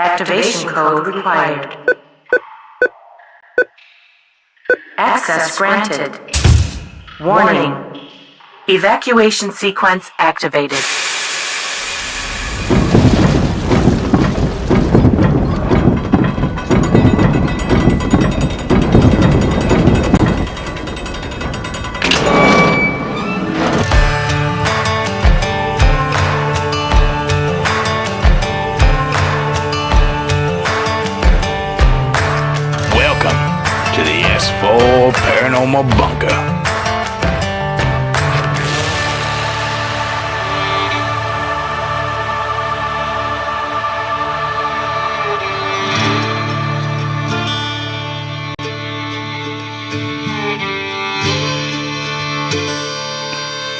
Activation code required. Access granted. Warning. Evacuation sequence activated. Paranormal Bunker.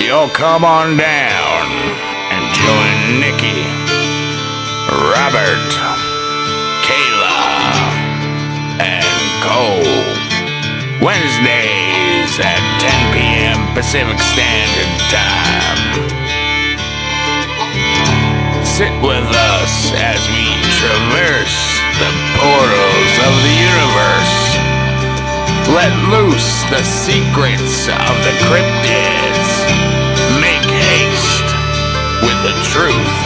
Y'all come on down and join Nikki, Robert, Kayla, and Cole. Wednesdays at 10 p.m. Pacific Standard Time. Sit with us as we traverse the portals of the universe. Let loose the secrets of the cryptids. Make haste with the truth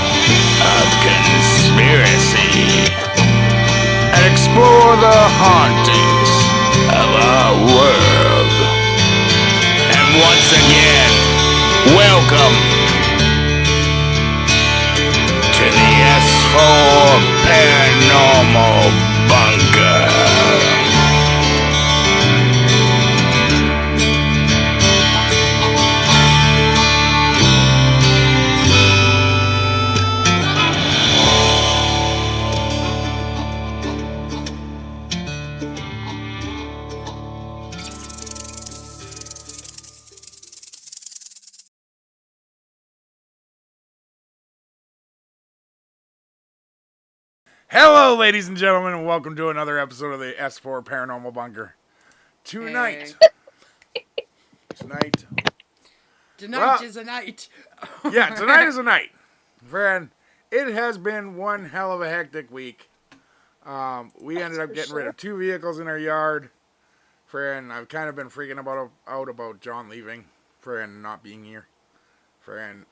of conspiracy. And explore the hauntings of our world. And once again, welcome to the S4 Paranormal Bunker. Hello, ladies and gentlemen, and welcome to another episode of the S4 Paranormal Bunker. Tonight is a night. Yeah, tonight is a night. Friend, it has been one hell of a hectic week. We ended up getting rid of 2 vehicles in our yard. Friend, I've kind of been freaking out about John leaving. Friend, not being here. Friend,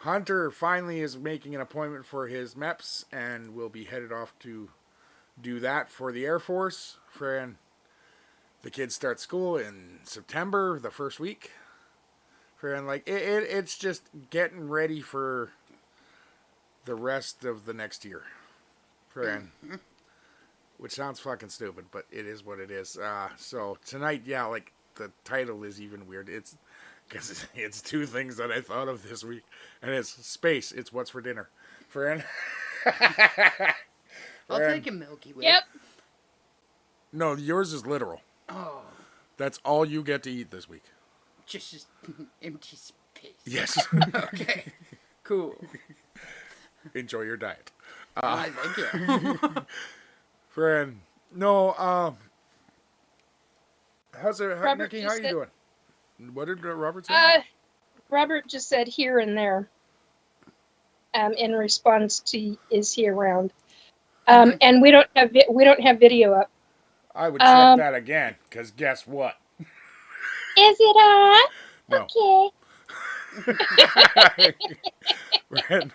Hunter finally is making an appointment for his MEPS and will be headed off to do that for the Air Force. Friend, the kids start school in September, the first week. Friend, like it's just getting ready for the rest of the next year. Friend, which sounds fucking stupid, but it is what it is. So tonight, yeah, like the title is even weird. It's because it's 2 things that I thought of this week. And it's space. It's what's for dinner. Friend. I'll take a Milky Way. Yep. No, yours is literal. Oh. That's all you get to eat this week. Just empty space. Yes. Okay. Cool. Enjoy your diet. Thank you. Friend. No, how's it, Robert, Nikki, how you doing? What did Robert say? Robert just said here and there. In response to is he around? And we don't have video up. I would check that again, because guess what? Is it on? No. Okay. Friend,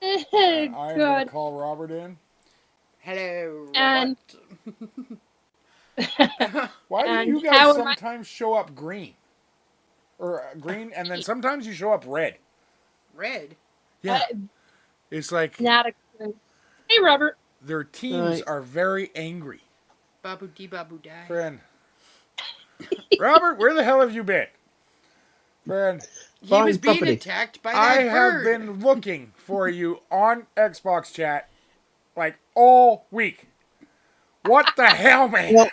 I'm going Good. to call Robert in. Hello, And Why do And you guys sometimes show up green? Or green, and then sometimes you show up red. Red? Yeah. It's like not a clue. Hey, Robert. their teams are very angry. Babu dee babu die. Friend. Robert, where the hell have you been? Friend. He was being attacked by that bird. have been looking for you on Xbox chat like all week. What the hell, man?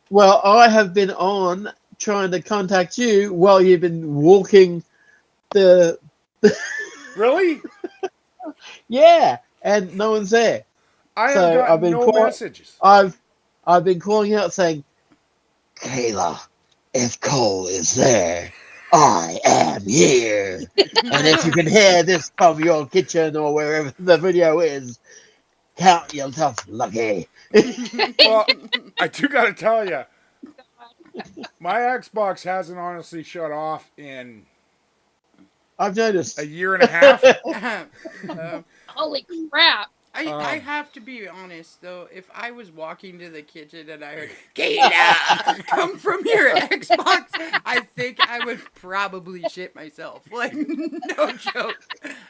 Well, I have been on trying to contact you while you've been walking the... Really? Yeah, and no one's there. I have gotten no messages. I've been calling out saying, Kayla, if Cole is there, I am here. And if you can hear this from your kitchen or wherever the video is, count yourself lucky. Well, I do gotta tell you, my Xbox hasn't honestly shut off in I've noticed. a year and a half. Holy crap! I have to be honest though. If I was walking to the kitchen and I heard Kayla come from your Xbox, I think I would probably shit myself. Like no joke.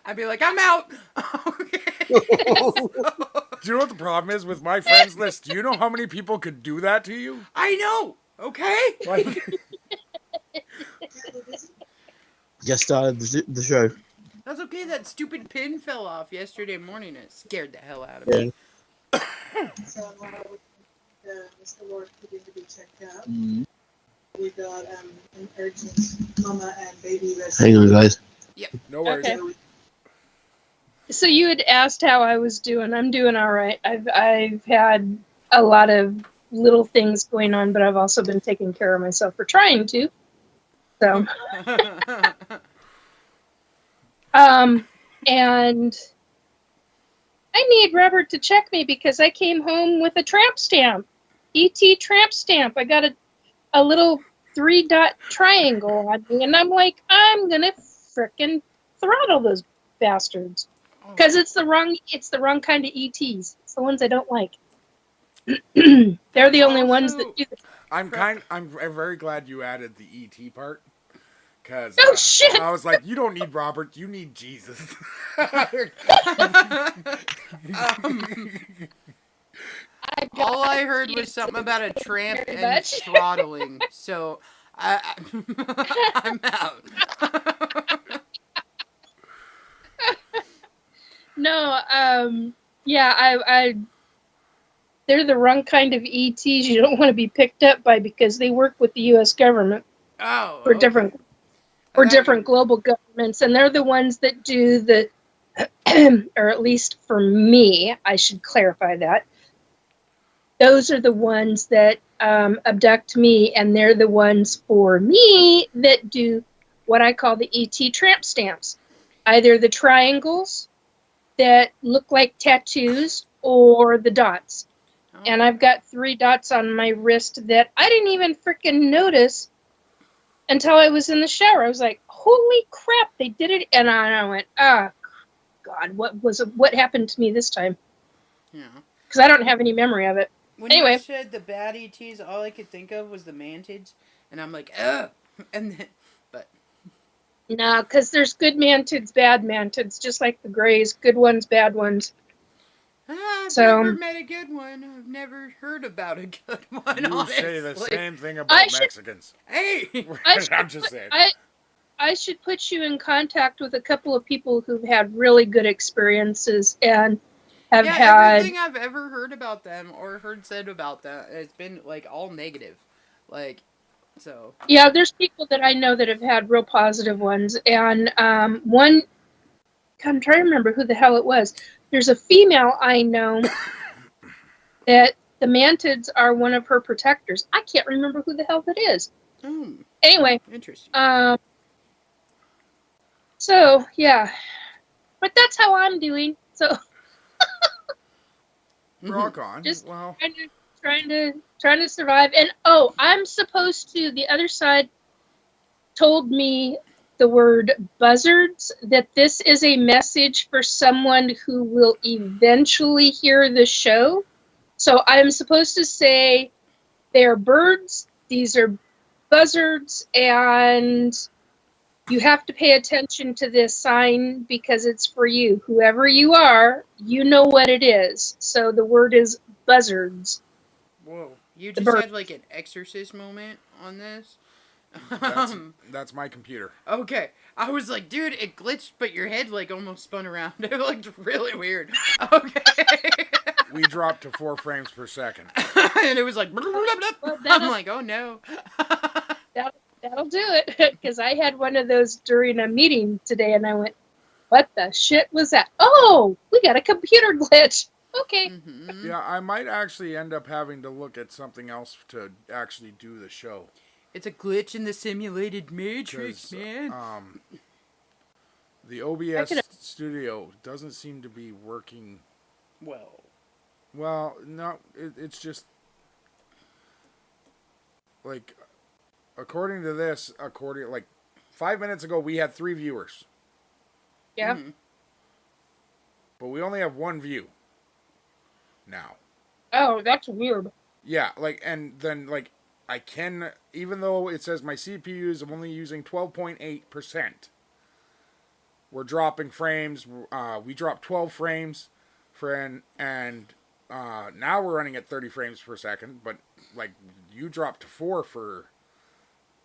I'd be like, I'm out. Okay. Do you know what the problem is with my friends list? Do you know how many people could do that to you? I know. Okay. Like, Just started the show. That's okay. That stupid pin fell off yesterday morning. It scared the hell out of me. So while Mr. Lord needed to be checked out, we got an urgent mama and baby rescue. Hang on, guys. no worries. Okay. So you had asked how I was doing. I'm doing all right. I've had a lot of little things going on, but I've also been taking care of myself for trying to. So, and I need Robert to check me because I came home with a tramp stamp, ET tramp stamp. I got a little 3-dot triangle on me, and I'm like, I'm gonna frickin' throttle those bastards because it's the wrong kind of ETs. It's the ones I don't like. They're the only ones that do that. I'm very glad you added the ET part. Because Oh shit! I was like, you don't need Robert, you need Jesus. All I heard was something about a tramp Very and much. throttling. So I'm out. No, yeah, I they're the wrong kind of ETs you don't want to be picked up by because they work with the U.S. government Oh. for okay. different global governments, and they're the ones that do the, or at least for me, I should clarify that. Those are the ones that abduct me, and they're the ones for me that do what I call the ET tramp stamps. Either the triangles that look like tattoos or the dots. Oh. And I've got 3 dots on my wrist that I didn't even freaking notice until I was in the shower. I was like, holy crap, they did it. And I went, oh, God, what happened to me this time? Yeah. Because I don't have any memory of it. When Anyway. you said the bad ETs, all I could think of was the mantids, and I'm like, ugh. And then, but No, because there's good mantids, bad mantids, just like the grays. Good ones, bad ones. I've So- never met a good one. I've never heard about a good one. You honestly. say the same thing I about should- Mexicans. Hey. I'm just saying. I should put you in contact with a couple of people who've had really good experiences and have Yeah, had. everything I've ever heard about them or heard said about them, it's been like all negative. Like, so. Yeah, there's people that I know that have had real positive ones, and one. I'm trying to remember who the hell it was. There's a female I know that the mantids are one of her protectors. I can't remember who the hell that is. Anyway, Interesting. so yeah, but that's how I'm doing. So Rock on. Just- Well, trying to survive. And I'm supposed to. The other side told me the word buzzards, that this is a message for someone who will eventually hear the show. So I'm supposed to say they're birds, these are buzzards, and you have to pay attention to this sign because it's for you. Whoever you are, you know what it is. So the word is buzzards. Whoa. You the just bird. had like an exorcist moment on this? that's my computer. Okay. I was like, dude, it glitched, but your head like almost spun around. It looked really weird. Okay. We dropped to 4 frames per second. And it was like, I'm like, oh no. That'll do it. Because I had one of those during a meeting today, and I went, what the shit was that? Oh, we got a computer glitch. Okay. Mm-hmm. Yeah, I might actually end up having to look at something else to actually do the show. It's a glitch in the simulated matrix, 'cause, man. the OBS could- studio doesn't seem to be working. Well, Well, no, it's just like, according to this, like 5 minutes ago, we had 3 viewers, Yeah. mhm. but we only have 1 view now. Oh, that's weird. Yeah, like, and then, like, I can, even though it says my CPU is only using 12.8%, we're dropping frames. We dropped 12 frames and now we're running at 30 frames per second, but, like, you dropped to 4 for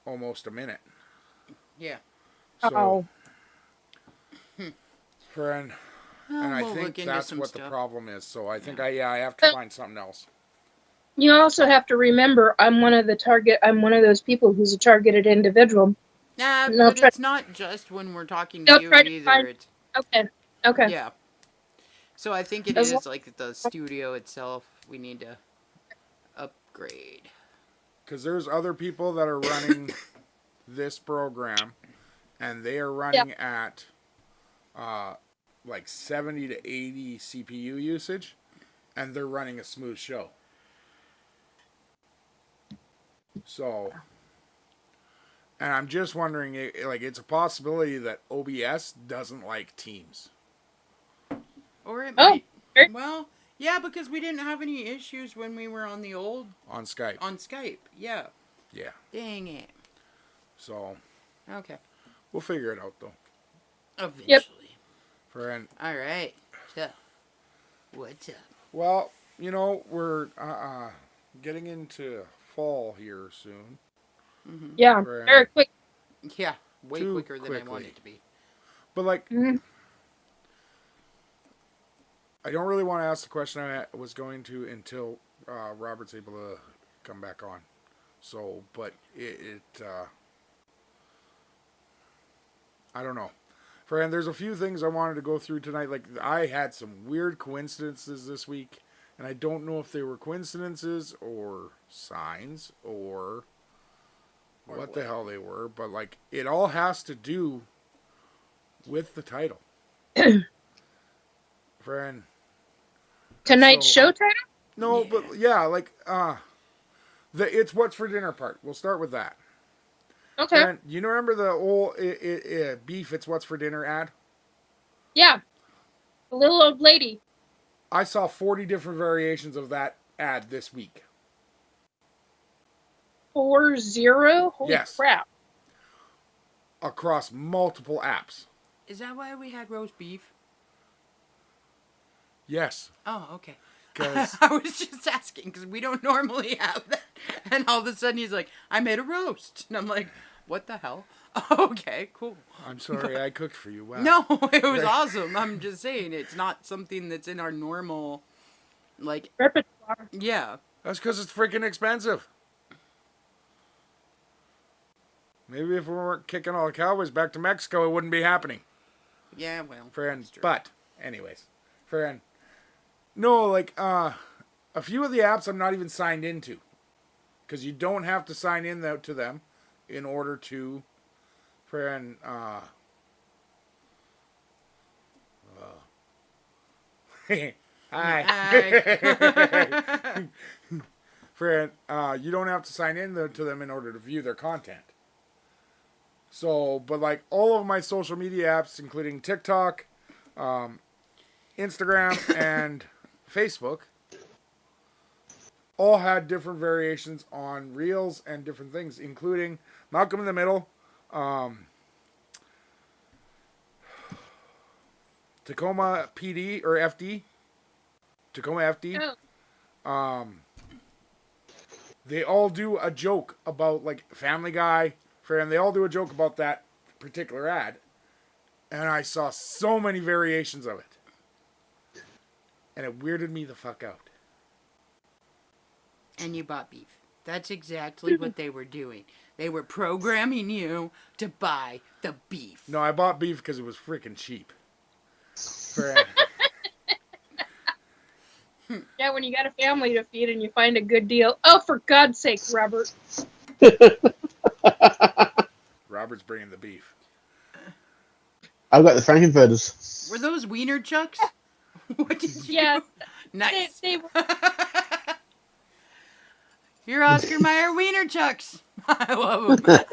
almost a minute. Yeah. So, Oh. friend, and I We'll think look into that's some what stuff. the problem is. So I think I have to find something else. You also have to remember, I'm one of those people who's a targeted individual. Nah, And they'll but try- it's not just when we're talking They'll to you try to either. find- It's, Okay. yeah. So I think it As is like the studio itself. We need to upgrade. Because there's other people that are running this program, and they are running at like 70 to 80 CPU usage, and they're running a smooth show. So, and I'm just wondering, like, it's a possibility that OBS doesn't like Teams. Or it Oh, might. very- Well, yeah, because we didn't have any issues when we were on the old On Skype. on Skype. Yeah. Yeah. Dang it. So, Okay. we'll figure it out, though. Eventually. Friend. All right. So, what's up? Well, you know, we're getting into fall here soon. Mm-hmm. Yeah, Right. very quick. Yeah, way Too quicker than I quickly. want it to be. But, like, Mhm. I don't really want to ask the question I was going to until Robert's able to come back on. So, but I don't know. Friend, there's a few things I wanted to go through tonight. Like, I had some weird coincidences this week, and I don't know if they were coincidences or signs or what the hell they were, but, like, it all has to do with the title. Friend. Tonight's So- show title? No, Yeah. but yeah, like the it's what's for dinner part. We'll start with that. Okay. And you remember the old beef? It's what's for dinner ad. Yeah. The little old lady. I saw 40 different variations of that ad this week. 40? Holy Yes. crap. Across multiple apps. Is that why we had roast beef? Yes, Oh, okay. because I was just asking because we don't normally have that. And all of a sudden he's like, I made a roast. And I'm like, what the hell? Okay, cool. I'm sorry I cooked for you. Wow. No, it was awesome. I'm just saying it's not something that's in our normal, like, Repertoire. yeah. That's because it's freaking expensive. Maybe if we weren't kicking all the cowboys back to Mexico, it wouldn't be happening. Yeah, well. Friend. that's true. But, anyways, friend. No, like, a few of the apps I'm not even signed into. Because you don't have to sign in to them in order to, friend, hi. Hi. Friend, you don't have to sign in to them in order to view their content. So, but like all of my social media apps, including TikTok, Instagram, and Facebook, all had different variations on reels and different things, including Malcolm in the Middle, Tacoma PD or FD, Tacoma FD. Oh. They all do a joke about, like, Family Guy, and they all do a joke about that particular ad. And I saw so many variations of it. And it weirded me the fuck out. And you bought beef. That's exactly what they were doing. They were programming you to buy the beef. No, I bought beef because it was freaking cheap. Friend. Yeah, when you got a family to feed and you find a good deal. Oh, for God's sake, Robert. Robert's bringing the beef. I've got the Frankenfurters. Were those wiener chucks? What did you? Yeah, Nice. they were. You're Oscar Mayer wiener chucks. I love them.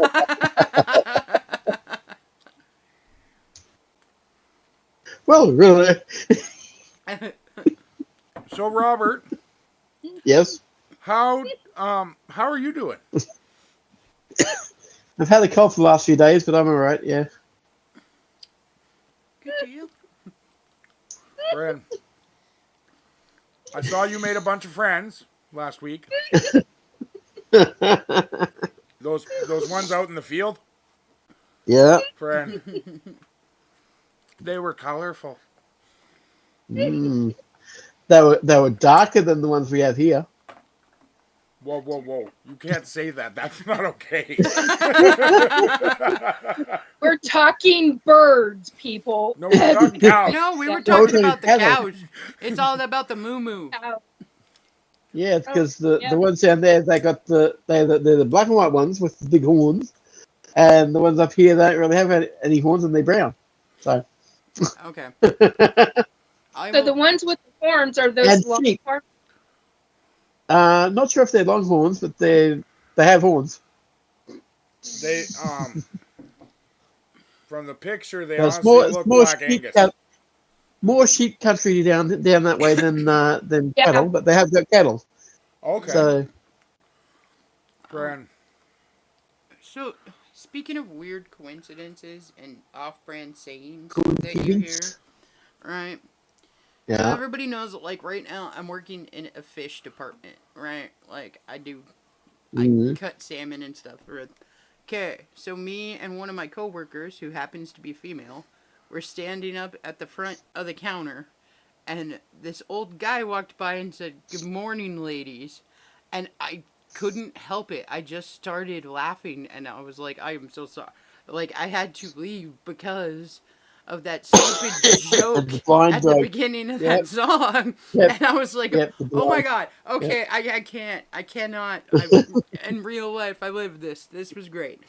Well, really? So, Robert, Yes. how are you doing? I've had a cough the last few days, but I'm alright, yeah. Good deal. Friend, I saw you made a bunch of friends last week. Those ones out in the field, Yeah. friend. They were colorful. Mm. They were darker than the ones we have here. Whoa, whoa, whoa. You can't say that. That's not okay. We're talking birds, people. No, we're talking cows. No, we were Yeah. talking Totally about the cattle. cows. It's all about the moo moo. Ow. Yeah, it's because yeah. the ones down there, they're the black and white ones with the big horns, and the ones up here they don't really have any horns and they're brown. So. Okay. I So the will, ones with the horns are those And long sheep. horns. Not sure if they're longhorns, but they have horns. They from the picture they It's honestly more, look more Black sheep, Angus. more sheep country down that way than Yeah. cattle, but they have got cattle. Okay, So friend. so, speaking of weird coincidences and off-brand sayings that you hear, Coincidence? right? So yeah, everybody knows that, like, right now I'm working in a fish department, right? Like, I Mhm. cut salmon and stuff. Okay, so me and one of my coworkers, who happens to be female, were standing up at the front of the counter, and this old guy walked by and said, "Good morning, ladies," and I couldn't help it. I just started laughing, and I was like, "I am so sorry." Like, I had to leave because of that stupid joke the blind at the joke. beginning of Yep. that song. Yep. And I was like, Yep, the oh my blind. god, okay, I cannot. In real life, I lived this. This was great.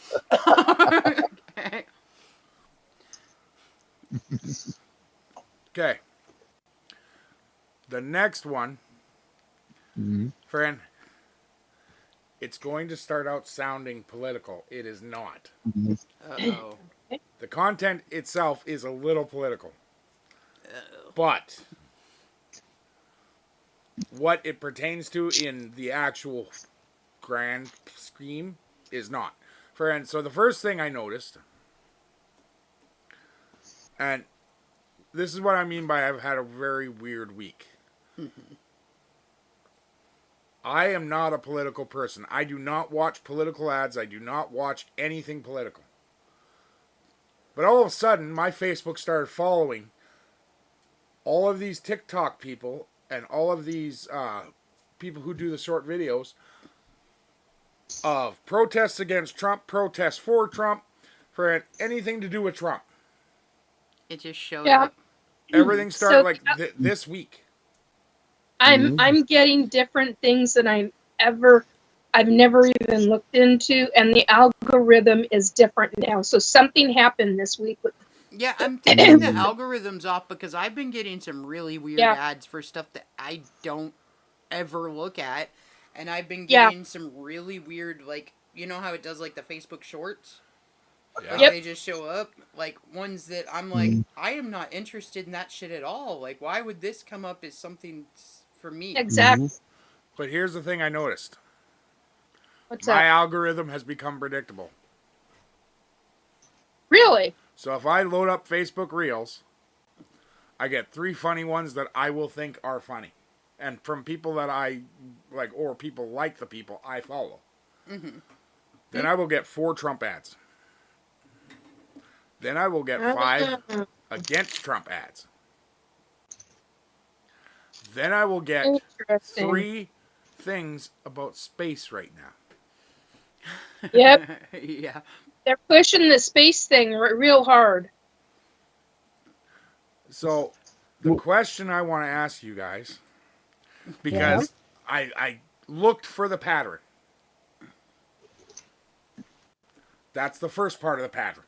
Okay. Okay. The next one, Mhm. friend. It's going to start out sounding political. It is not. Uh-oh. The content itself is a little political. But what it pertains to in the actual grand scheme is not. Friend, so the first thing I noticed, and this is what I mean by I've had a very weird week. I am not a political person. I do not watch political ads. I do not watch anything political. But all of a sudden, my Facebook started following all of these TikTok people and all of these people who do the short videos of protests against Trump, protests for Trump, for anything to do with Trump. It just showed Yeah. up. Everything started So- like this week. I'm getting different things than I've never even looked into, and the algorithm is different now. So something happened this week with Yeah, I'm thinking the algorithm's off because I've been getting some really weird Yeah. ads for stuff that I don't ever look at. And I've been Yeah. getting some really weird, like, you know how it does, like, the Facebook Shorts? Yeah. Like, Yep. they just show up, like, ones that I'm like, I am not interested in that shit at all. Like, why would this come up as something for me? exactly But here's the thing I noticed. what's My that? algorithm has become predictable. Really? So if I load up Facebook Reels, I get 3 funny ones that I will think are funny. And from people that I like, or people like the people I follow. Then I will get 4 Trump ads. Then I will get 5 against Trump ads. Then I will get Interesting. 3 things about space right now. Yep. Yeah. They're pushing the space thing real hard. So the question I want to ask you guys, because I looked for the pattern. That's the first part of the pattern.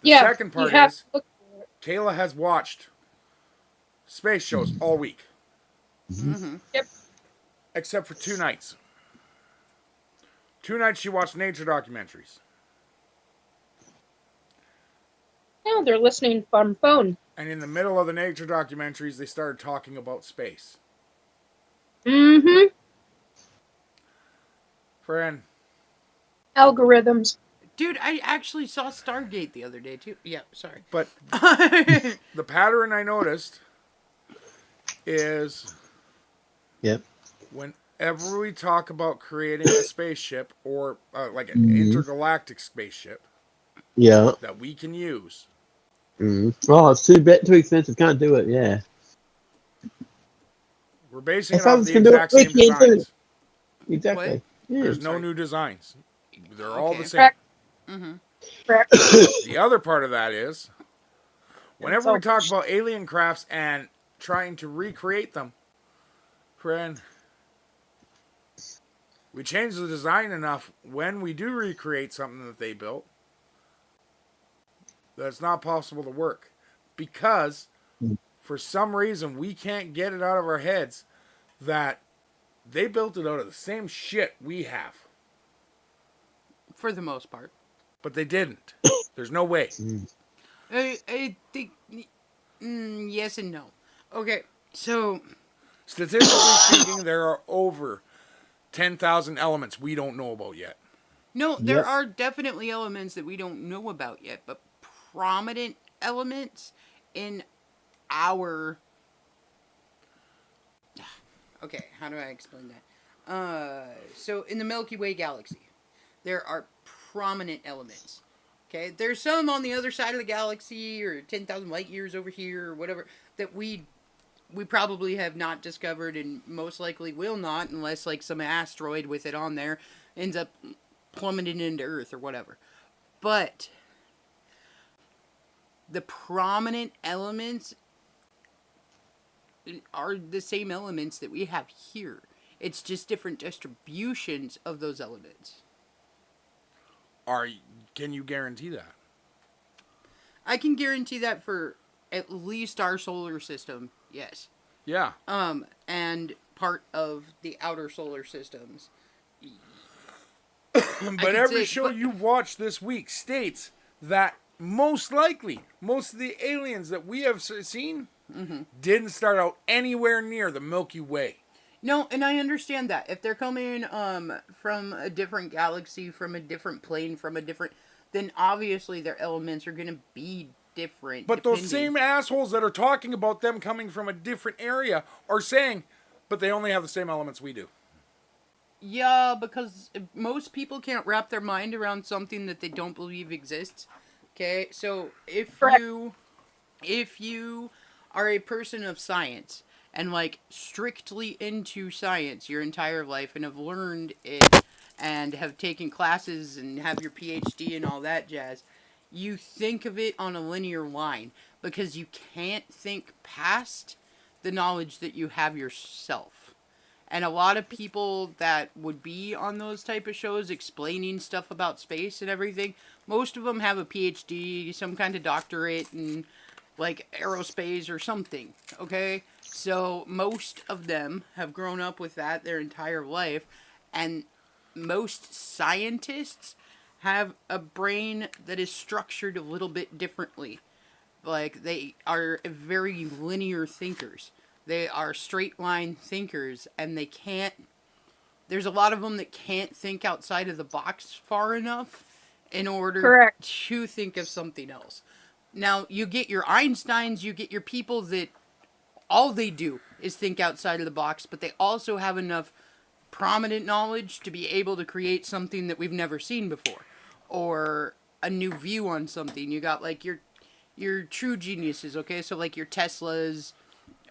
The Yeah, second you part have is to look for it. Kayla has watched space shows all week, Mm-hmm. Yep. except for 2 nights. 2 nights she watched nature documentaries. Now they're listening from phone. And in the middle of the nature documentaries, they started talking about space. Mm-hmm. Friend, Algorithms. Dude, I actually saw Stargate the other day too. Yeah, sorry. but the pattern I noticed is Yep. whenever we talk about creating a spaceship or like an intergalactic spaceship Yeah. that we can use, Oh, it's too expensive. Can't do it. Yeah. we're basing If it off others the can do exact it, we same can do it. designs. Exactly. What? Yeah. There's no Sorry. new designs. They're all Okay. the same. Correct. Mm-hmm. Correct. The other part of that is whenever all we talk about alien crafts and trying to recreate them, friend, we change the design enough when we do recreate something that they built that it's not possible to work. Because for some reason we can't get it out of our heads that they built it out of the same shit we have. For the most part. But they didn't. There's no way. I think yes and no. Okay, so Statistically speaking, there are over 10,000 elements we don't know about yet. no, there Yep. are definitely elements that we don't know about yet, but prominent elements in our okay, how do I explain that? So in the Milky Way galaxy, there are prominent elements. Okay, there's some on the other side of the galaxy, or 10,000 light years over here, or whatever, that we probably have not discovered, and most likely will not, unless like some asteroid with it on there ends up plummeting into Earth or whatever. But the prominent elements are the same elements that we have here. It's just different distributions of those elements. Can you guarantee that? I can guarantee that for at least our solar system, yes. Yeah. And part of the outer solar systems. But every show you've watched this week states that most likely, most of the aliens that we have seen didn't start out anywhere near the Milky Way. No, and I understand that. If they're coming from a different galaxy, from a different plane, from a different... then obviously their elements are going to be different. But those same assholes that are talking about them coming from a different area are saying, but they only have the same elements we do. Yeah, because most people can't wrap their mind around something that they don't believe exists. Okay, so if you are a person of science and like strictly into science your entire life and have learned it and have taken classes and have your PhD and all that jazz, you think of it on a linear line because you can't think past the knowledge that you have yourself. And a lot of people that would be on those type of shows explaining stuff about space and everything, most of them have a PhD, some kind of doctorate in like aerospace or something, okay? So most of them have grown up with that their entire life, and most scientists have a brain that is structured a little bit differently. Like, they are very linear thinkers. They are straight line thinkers, and they can't... There's a lot of them that can't think outside of the box far enough in order to think of something else. Now, you get your Einsteins, you get your people that all they do is think outside of the box, but they also have enough prominent knowledge to be able to create something that we've never seen before, or a new view on something. You got like your true geniuses, okay? So like your Teslas,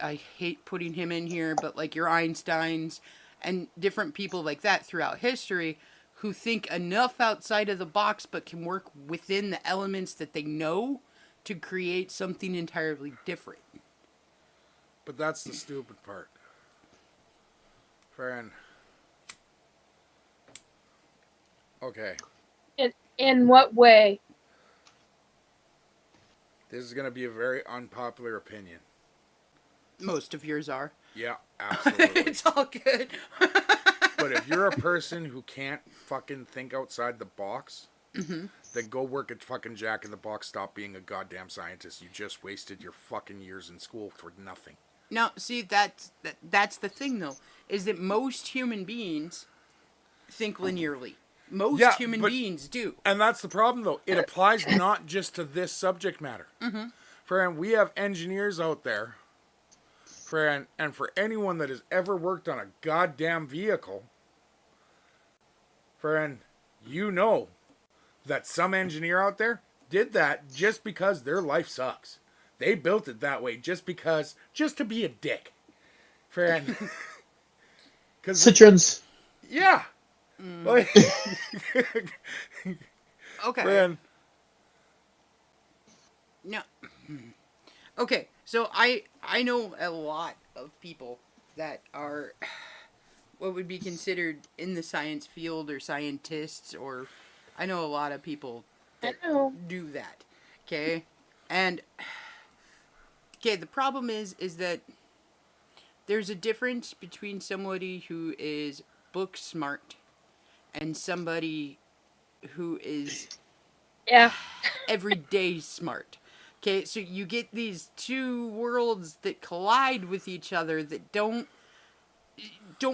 I hate putting him in here, but like your Einsteins and different people like that throughout history who think enough outside of the box but can work within the elements that they know to create something entirely different. But that's the stupid part. Friend. Okay. In what way? This is going to be a very unpopular opinion. Most of yours are. Yeah, absolutely. It's all good. But if you're a person who can't fucking think outside the box, then go work at fucking Jack in the Box. Stop being a goddamn scientist. You just wasted your fucking years in school for nothing. Now, see, that's the thing, though, is that most human beings think linearly. Most human beings do. And that's the problem, though. It applies not just to this subject matter. Friend, we have engineers out there, friend, and for anyone that has ever worked on a goddamn vehicle, friend, you know that some engineer out there did that just because their life sucks. They built it that way just to be a dick. Friend. Citrons. Yeah. Like, Okay. friend. No. Okay, so I know a lot of people that are what would be considered in the science field or scientists, or I know a lot of people that do that. Okay? And okay, the problem is that there's a difference between somebody who is book smart and somebody who is everyday smart. Okay, so you get these two worlds that collide with each other that don't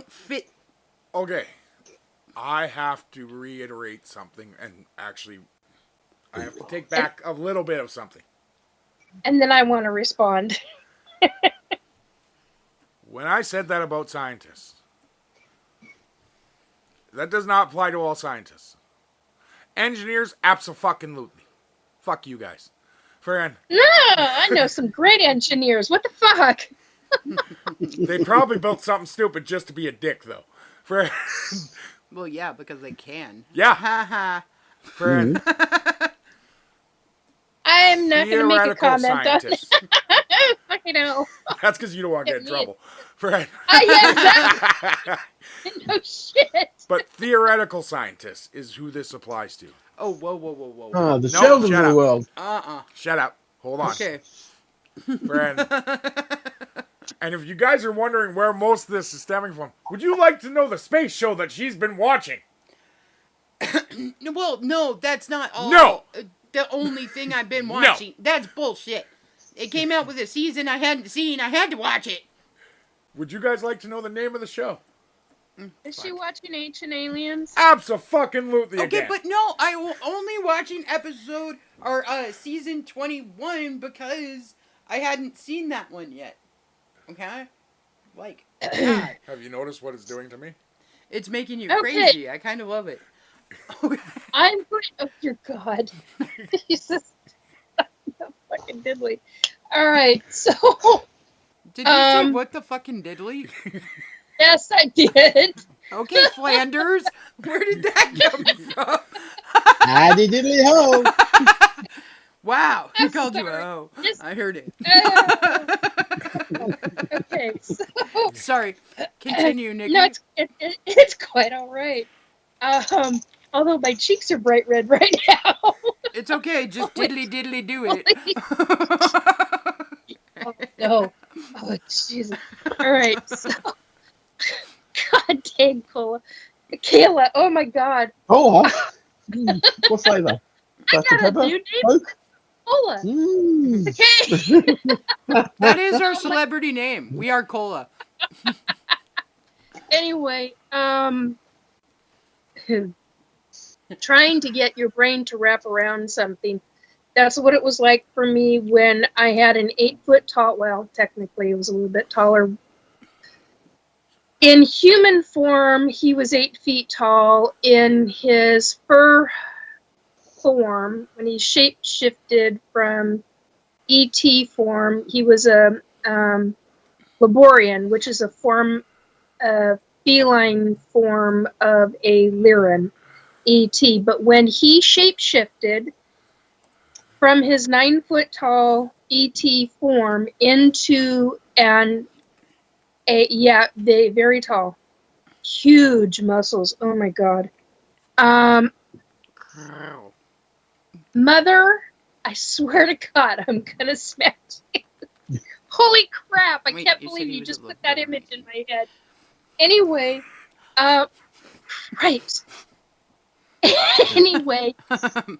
fit. Okay. I have to reiterate something, and actually, I have to take back a little bit of something. And then I want to respond. When I said that about scientists, that does not apply to all scientists. Engineers, abso-fucking-lutely. Fuck you guys. Friend. No, I know some great engineers. What the fuck? They probably built something stupid just to be a dick, though. Friend. Well, yeah, because they can. Yeah. Haha. Friend. I'm not going to make a Theoretical comment on scientists. it. I know. That's because you don't want to get in trouble. Friend. Yeah, exactly. No shit. But theoretical scientists is who this applies to. Oh, whoa. Ah, the No, Sheldons shut of the up. world. Shut up. Hold on. Okay. Friend. And if you guys are wondering where most of this is stemming from, would you like to know the space show that she's been watching? Well, no, that's not all. No. The only thing I've been watching. No. That's bullshit. It came out with a season I hadn't seen. I had to watch it. Would you guys like to know the name of the show? Is she watching Ancient Aliens? Abso-fucking-lutely Okay, again. but no, I will only watching episode or season 21 because I hadn't seen that one yet. Okay? Like, God. Have you noticed what it's doing to me? It's making you crazy. I kind of love it. I'm going. Oh, dear God. Jesus. The fucking diddly. All right, so. Did you say what the fucking diddly? Yes, I did. Okay, Flanders. Where did that come from? Addy diddly ho. Wow, he I'm called you sorry. a hoe. I heard it. Okay, so. Sorry. Continue, Nikki. No, it's quite all right. Although my cheeks are bright red right now. It's okay. Just diddly do it. Oh, no. Oh, Jesus. All right. So, God dang, Kayla. Oh, my God. Cola? What flavour? I Dr. got a Pepper? new name. Coke? Cola. Okay. That is our celebrity name. We are Cola. Anyway, trying to get your brain to wrap around something. That's what it was like for me when I had an 8-foot tall, well, technically it was a little bit taller. In human form, he was 8 feet tall. In his fur form, when he shape-shifted from ET form, he was a Laborian, which is a feline form of a Lyran, ET. But when he shape-shifted from his 9-foot tall ET form into they very tall, huge muscles. Oh my God. Mother, I swear to God, I'm gonna smack you. Holy crap! I Wait, can't you said believe he you was just a put that little image in my head. Anyway, right. Anyway, I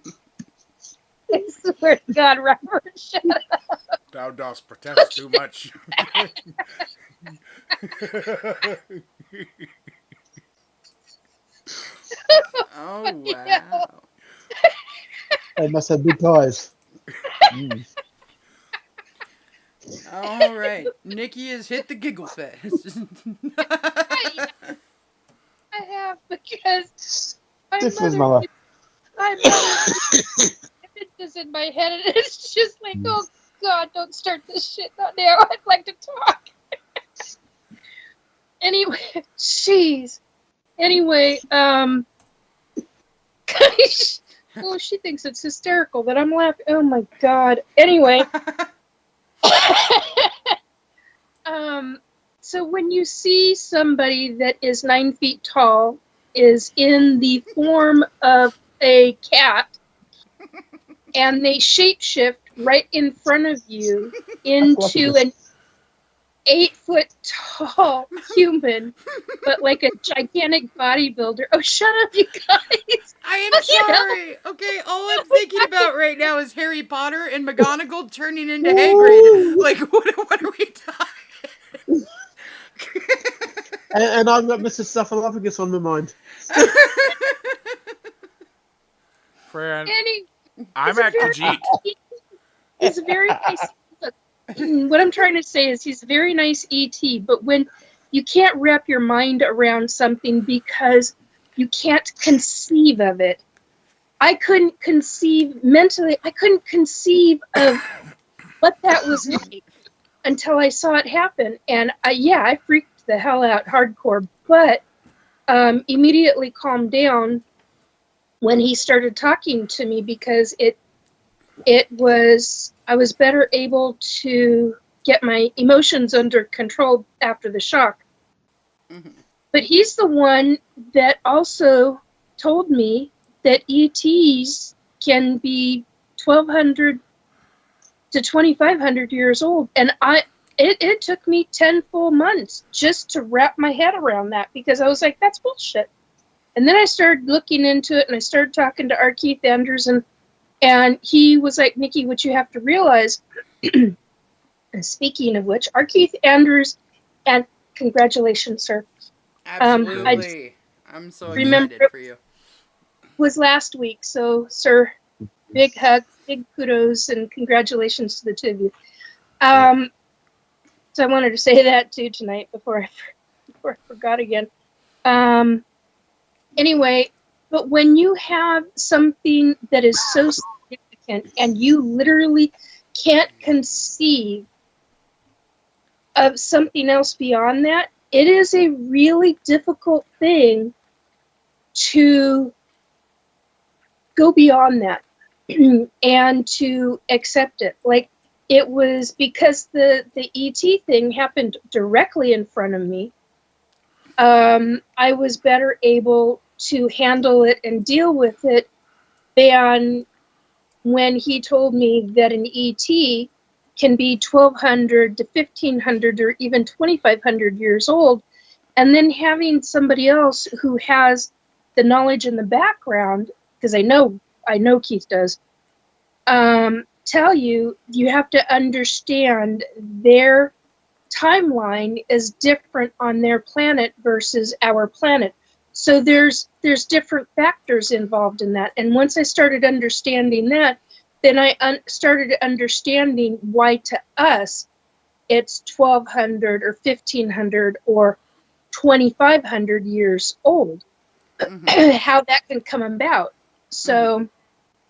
swear to God, Robert, shut up. Thou dost protest too much. Oh, Yeah. wow. They must have big eyes. Mm. All right. Nikki has hit the giggle fest. Right. I have because my This was mother, mother. my mother images in my head, and it's just like, oh God, don't start this shit not now. I'd like to talk. Anyway, jeez. Anyway, gosh, oh, she thinks it's hysterical that I'm laughing. Oh my God. Anyway, so when you see somebody that is 9 feet tall, is in the form of a cat, and they shapeshift right in front of you into an 8-foot tall human, but like a gigantic bodybuilder. Oh, shut up, you guys! I am You know? sorry. Okay, all I'm thinking about right now is Harry Potter and McGonagall turning into Hagrid. Like, what are we talking? And I've got Mr. Stuffalophagus on my mind. Fran, Any, I'm at Khajiit. he's a very nice. Look, what I'm trying to say is he's a very nice ET, but when you can't wrap your mind around something because you can't conceive of it. I couldn't conceive mentally. I couldn't conceive of what that was like until I saw it happen, and I freaked the hell out hardcore. But immediately calmed down when he started talking to me because I was better able to get my emotions under control after the shock. Mm-hmm. But he's the one that also told me that ETs can be 1,200 to 2,500 years old, and it took me 10 full months just to wrap my head around that because I was like, that's bullshit. And then I started looking into it, and I started talking to our Keith Andrews, and he was like, Nikki, what you have to realize, and speaking of which, our Keith Andrews, and congratulations, sir. Absolutely. I'm so remember excited for you. Was last week, so sir, big hug, big kudos, and congratulations to the two of you. So I wanted to say that too tonight before I forgot again. Anyway, but when you have something that is so significant and you literally can't conceive of something else beyond that, it is a really difficult thing to go beyond that and to accept it. Like, it was because the ET thing happened directly in front of me. I was better able to handle it and deal with it than when he told me that an ET can be 1,200 to 1,500 or even 2,500 years old, and then having somebody else who has the knowledge in the background, because I know Keith does, tell you have to understand their timeline is different on their planet versus our planet. So there's different factors involved in that. And once I started understanding that, then I started understanding why to us it's 1,200 or 1,500 or 2,500 years old, how that can come about. So,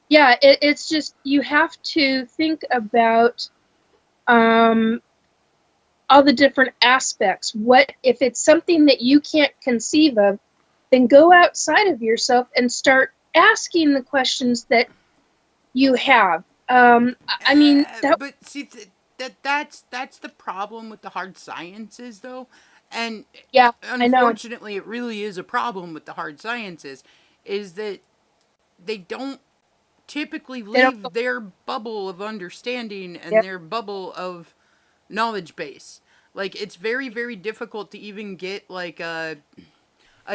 yeah, it's just you have to think about all the different aspects. What if it's something that you can't conceive of, then go outside of yourself and start asking the questions that you have. I mean, But see, that's the problem with the hard sciences, though, and yeah, I know. unfortunately, it really is a problem with the hard sciences, is that they don't typically They don't- leave their bubble of understanding and Yep. their bubble of knowledge base. Like, it's very, very difficult to even get like a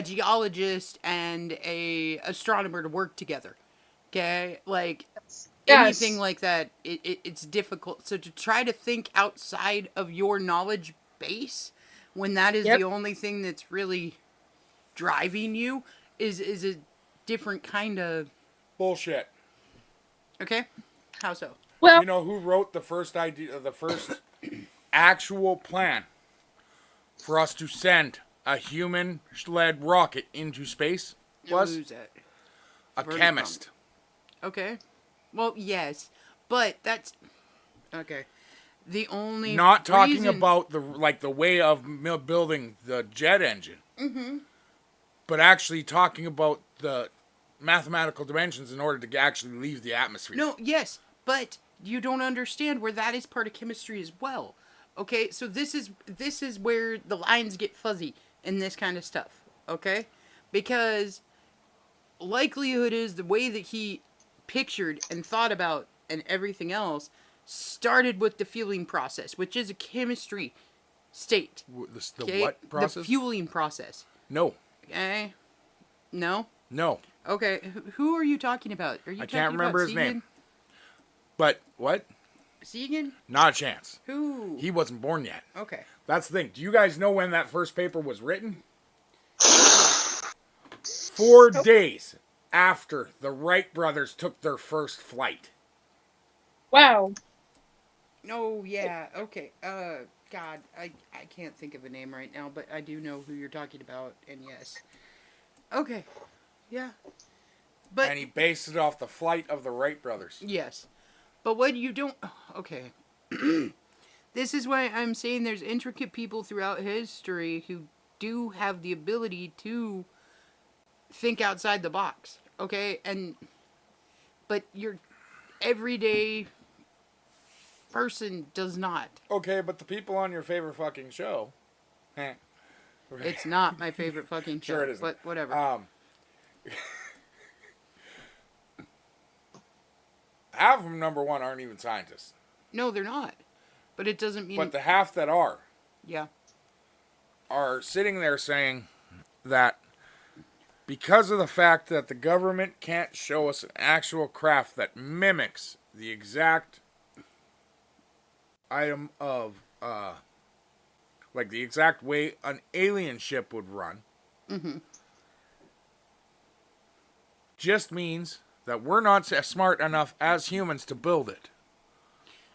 geologist and a astronomer to work together. Okay, like anything Yes. like that, it's difficult. So to try to think outside of your knowledge base when that is Yep. the only thing that's really driving you is a different kind of Bullshit. okay. How so? Well, You know who wrote the first idea, the first actual plan for us to send a human-led rocket into space? Was Who's that? a Where'd it chemist. Okay. Well, yes, but that's okay. The only Not talking reason- about the way of building the jet engine, but actually talking about the mathematical dimensions in order to actually leave the atmosphere. No, yes, but you don't understand where that is part of chemistry as well. Okay, so this is where the lines get fuzzy in this kind of stuff. Okay, because likelihood is the way that he pictured and thought about and everything else started with the fueling process, which is a chemistry state. The Okay, what process? The fueling process. No, Okay, no. no. Okay, who are you talking about? Are you I talking can't remember about his name. But what? Segan? Not a chance. Who? He wasn't born yet. Okay. That's the thing. Do you guys know when that first paper was written? 4 days after the Wright brothers took their first flight. wow. Oh yeah. Okay. God, I can't think of a name right now, but I do know who you're talking about, and yes. Okay. Yeah. But And he based it off the flight of the Wright brothers. yes. But what you don't. Okay. This is why I'm saying there's intricate people throughout history who do have the ability to think outside the box. Okay, but your everyday person does not. Okay, but the people on your favorite fucking show. It's not my favorite fucking show. Sure it isn't. But whatever. Half of them, number one, aren't even scientists. No, they're not. But it doesn't mean. But the half that are Yeah. sitting there saying that because of the fact that the government can't show us an actual craft that mimics the exact item of, like the exact way an alien ship would run, just means that we're not smart enough as humans to build it.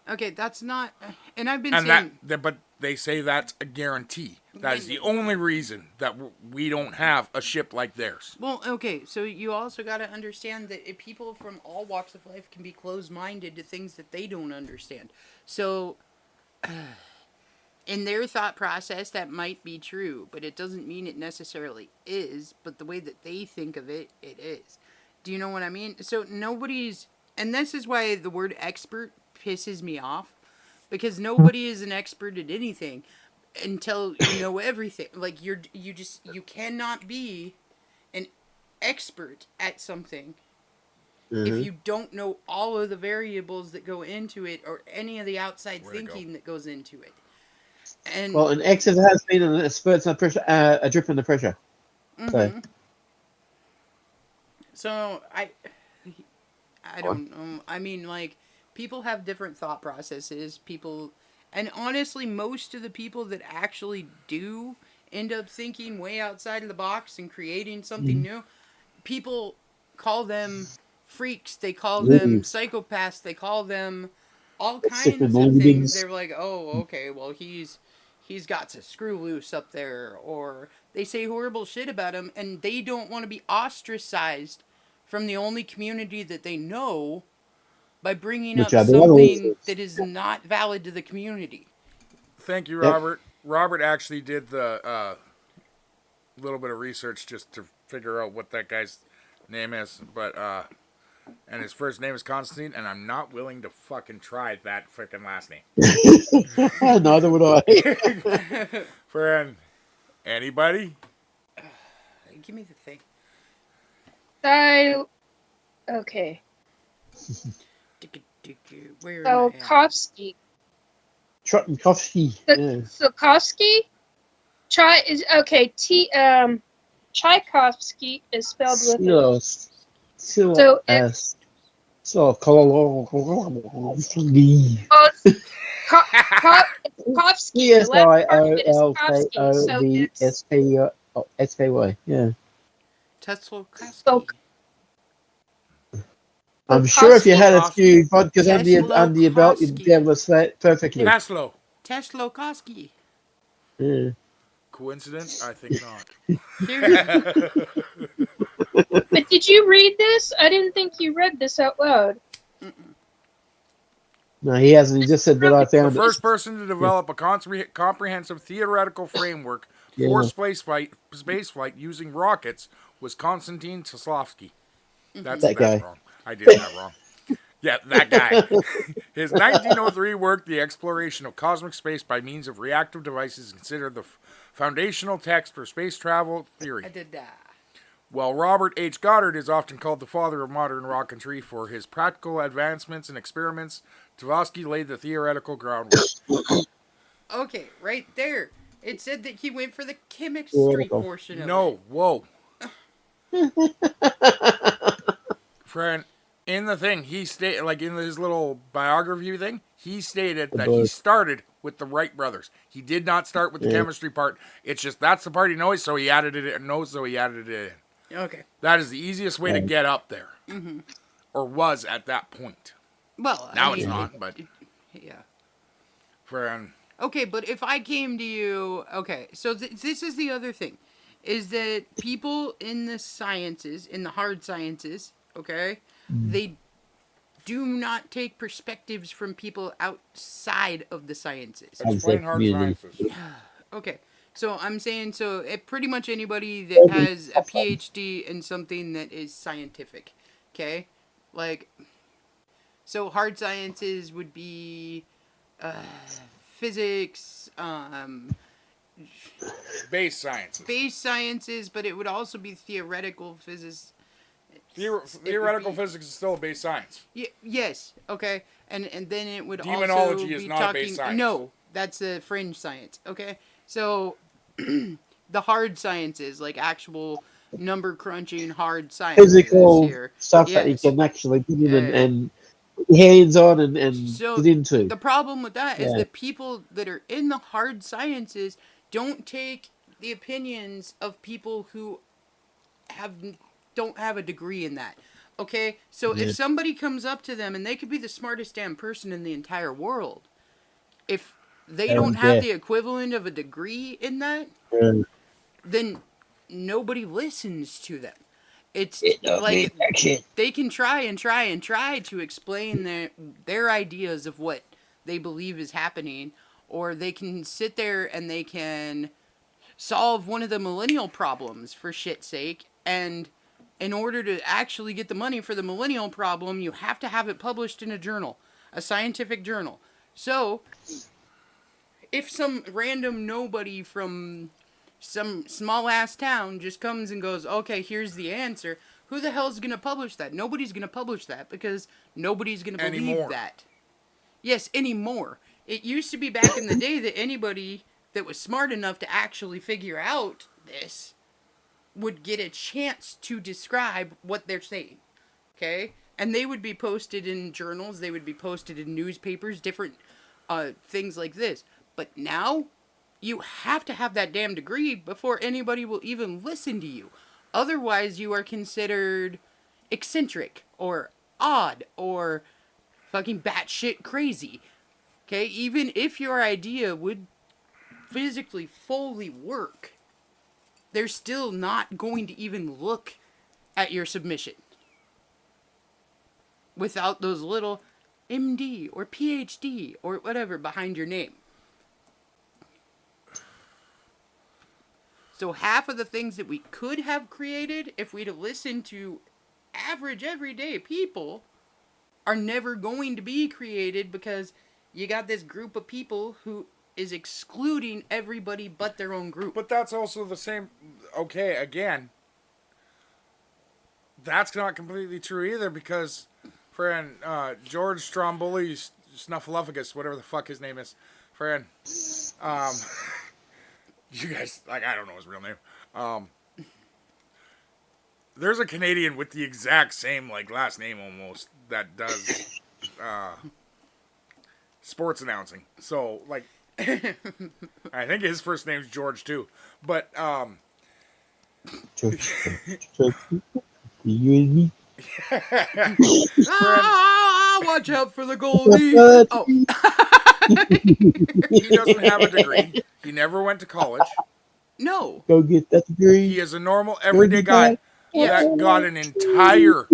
Okay, that's not. And I've been And saying. but they say that's a guarantee. That is the only reason that we don't have a ship like theirs. Well, okay, so you also got to understand that if people from all walks of life can be closed-minded to things that they don't understand. So, in their thought process, that might be true, but it doesn't mean it necessarily is. But the way that they think of it, it is. Do you know what I mean? So nobody's, and this is why the word expert pisses me off, because nobody is an expert at anything until you know everything. Like you cannot be an expert at something if you don't know all of the variables that go into it or any of the outside thinking that goes into it. And Well, an expert has been a spurts of pressure, a drip in the pressure. So I don't know. I mean, like, people have different thought processes. And honestly, most of the people that actually do end up thinking way outside of the box and creating something new, people call them freaks. They call them psychopaths. They call them all kinds of things. They're like, oh, okay, well, he's got a screw loose up there, or they say horrible shit about him, and they don't want to be ostracized from the only community that they know by bringing up something that is not valid to the community. Thank you, Robert. Robert actually did the little bit of research just to figure out what that guy's name is, but and his first name is Constantine, and I'm not willing to fucking try that freaking last name. Neither would I. Friend, anybody? Give me the thing. Okay. Where am I at? Tsiolkovsky. Trottenkovsky. Yeah. Tsiolkovsky? Tchaikovsky is spelled with a... So it's... Tsiolkovsky. Oh, it's Kovsky. The last part of it is Kovsky. So it's... Tsiolkovsky. Yeah. Tsiolkovsky. I'm sure if you had a Tsiolkovsky. few vodkas under your belt, you'd be able to say it perfectly. Taslo. Tsiolkovsky. Yeah. Coincidence? I think not. But did you read this? I didn't think you read this out loud. No, he hasn't. He just said that I The found first person to develop a comprehensive theoretical framework for spaceflight using rockets was Konstantin Tsiolkovsky. That's guy. wrong. I did that wrong. Yeah, that guy. His 1903 work, The Exploration of Cosmic Space by Means of Reactive Devices, is considered the foundational text for space travel theory. I did that. While Robert H. Goddard is often called the father of modern rocketry for his practical advancements and experiments, Tsiolkovsky laid the theoretical groundwork. Okay, right there. It said that he went for the chemistry portion of it. No, whoa. Friend, in the thing, he stated, like in his little biography thing, he stated that he started with the Wright brothers. He did not start with the chemistry part. It's just that's the part he knows, so he added it in. Okay. That is the easiest way to get up there. Mm-hmm. Or was at that point. Well, now it's not, but... Yeah. Friend. Okay, but if I came to you... Okay, so this is the other thing. Is that people in the sciences, in the hard sciences, okay, they do not take perspectives from people outside of the sciences. Explain hard sciences. Okay, so I'm saying, pretty much anybody that has a PhD in something that is scientific, okay? Like, so hard sciences would be physics, base sciences, but it would also be theoretical physics. Theoretical physics is still a base science. Yes, okay, and then it would Demonology also be is not a base science. No, that's a fringe science. Okay, so the hard sciences, like actual number crunching hard sciences, Physical here. stuff that you can actually put in and hands on and get into. The problem with that is that people that are in the hard sciences don't take the opinions of people who don't have a degree in that. Okay? So if somebody comes up to them, and they could be the smartest damn person in the entire world, if they don't have the equivalent of a degree in that, then nobody listens to them. It's like they can try and try and try to explain their ideas of what they believe is happening, or they can sit there and they can solve one of the millennial problems for shit's sake, and in order to actually get the money for the millennial problem, you have to have it published in a journal, a scientific journal. So, if some random nobody from some small-ass town just comes and goes, okay, here's the answer, who the hell's going to publish that? Nobody's going to publish that, because nobody's going to believe that. Yes, anymore. It used to be back in the day that anybody that was smart enough to actually figure out this would get a chance to describe what they're saying. Okay? And they would be posted in journals, they would be posted in newspapers, different things like this. But now, you have to have that damn degree before anybody will even listen to you. Otherwise, you are considered eccentric, or odd, or fucking batshit crazy. Okay? Even if your idea would physically fully work, they're still not going to even look at your submission without those little MD or PhD or whatever behind your name. So half of the things that we could have created, if we'd have listened to average everyday people, are never going to be created, because you got this group of people who is excluding everybody but their own group. But that's also the same. Okay, again, that's not completely true either, because Friend, George Stromboli Snuffleupagus, whatever the fuck his name is. Friend, you guys, like, I don't know his real name. There's a Canadian with the exact same, like, last name almost that does, sports announcing. So, like, I think his first name's George, too. But, You and me. Watch out for the goalie. Oh. He doesn't have a degree. He never went to college. No. Go get that degree. He is a normal, everyday guy that got an entire,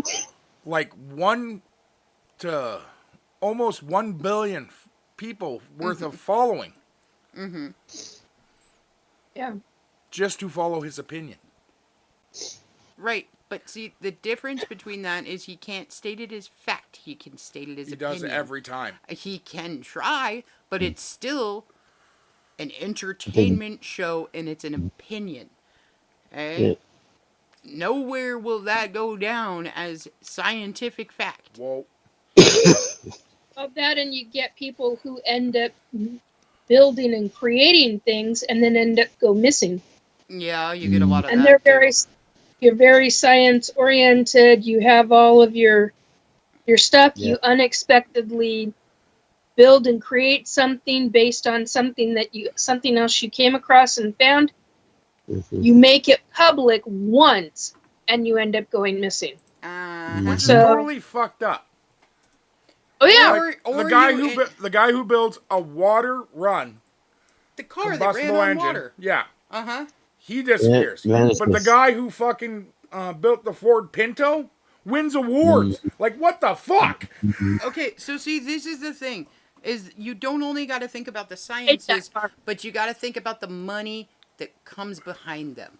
like, 1 to almost 1 billion people worth of following. Mm-hmm. Yeah. Just to follow his opinion. Right. But see, the difference between that is he can't state it as fact. He can state it as opinion. He does it every time. He can try, but it's still an entertainment show and it's an opinion. Okay? Yeah. Nowhere will that go down as scientific fact. Whoa. Of that, and you get people who end up building and creating things and then end up go missing. Yeah, you get a lot of And that. they're you're very science oriented. You have all of your stuff. Yeah. You unexpectedly build and create something based on something else you came across and found. You make it public once, and you end up going missing. Which is So- totally fucked up. Oh yeah, Like, Or the guy who builds a water run the car that ran combustible on engine, water. yeah, Uh-huh. he disappears. Yeah, but the guy who fucking built the Ford Pinto wins awards. Like, what the fuck? Okay, so see, this is the thing, is you don't only got to think about the It's sciences, that far. but you got to think about the money that comes behind them.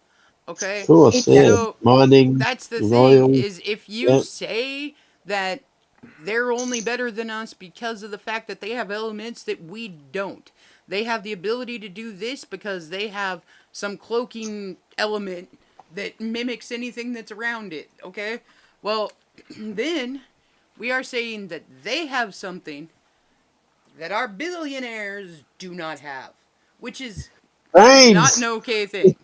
Okay? Sure, So mining. that's the Royal. thing, is if you Yep. say that they're only better than us because of the fact that they have elements that we don't. They have the ability to do this because they have some cloaking element that mimics anything that's around it, okay? Well, then we are saying that they have something that our billionaires do not have, which is Brains. not an okay thing.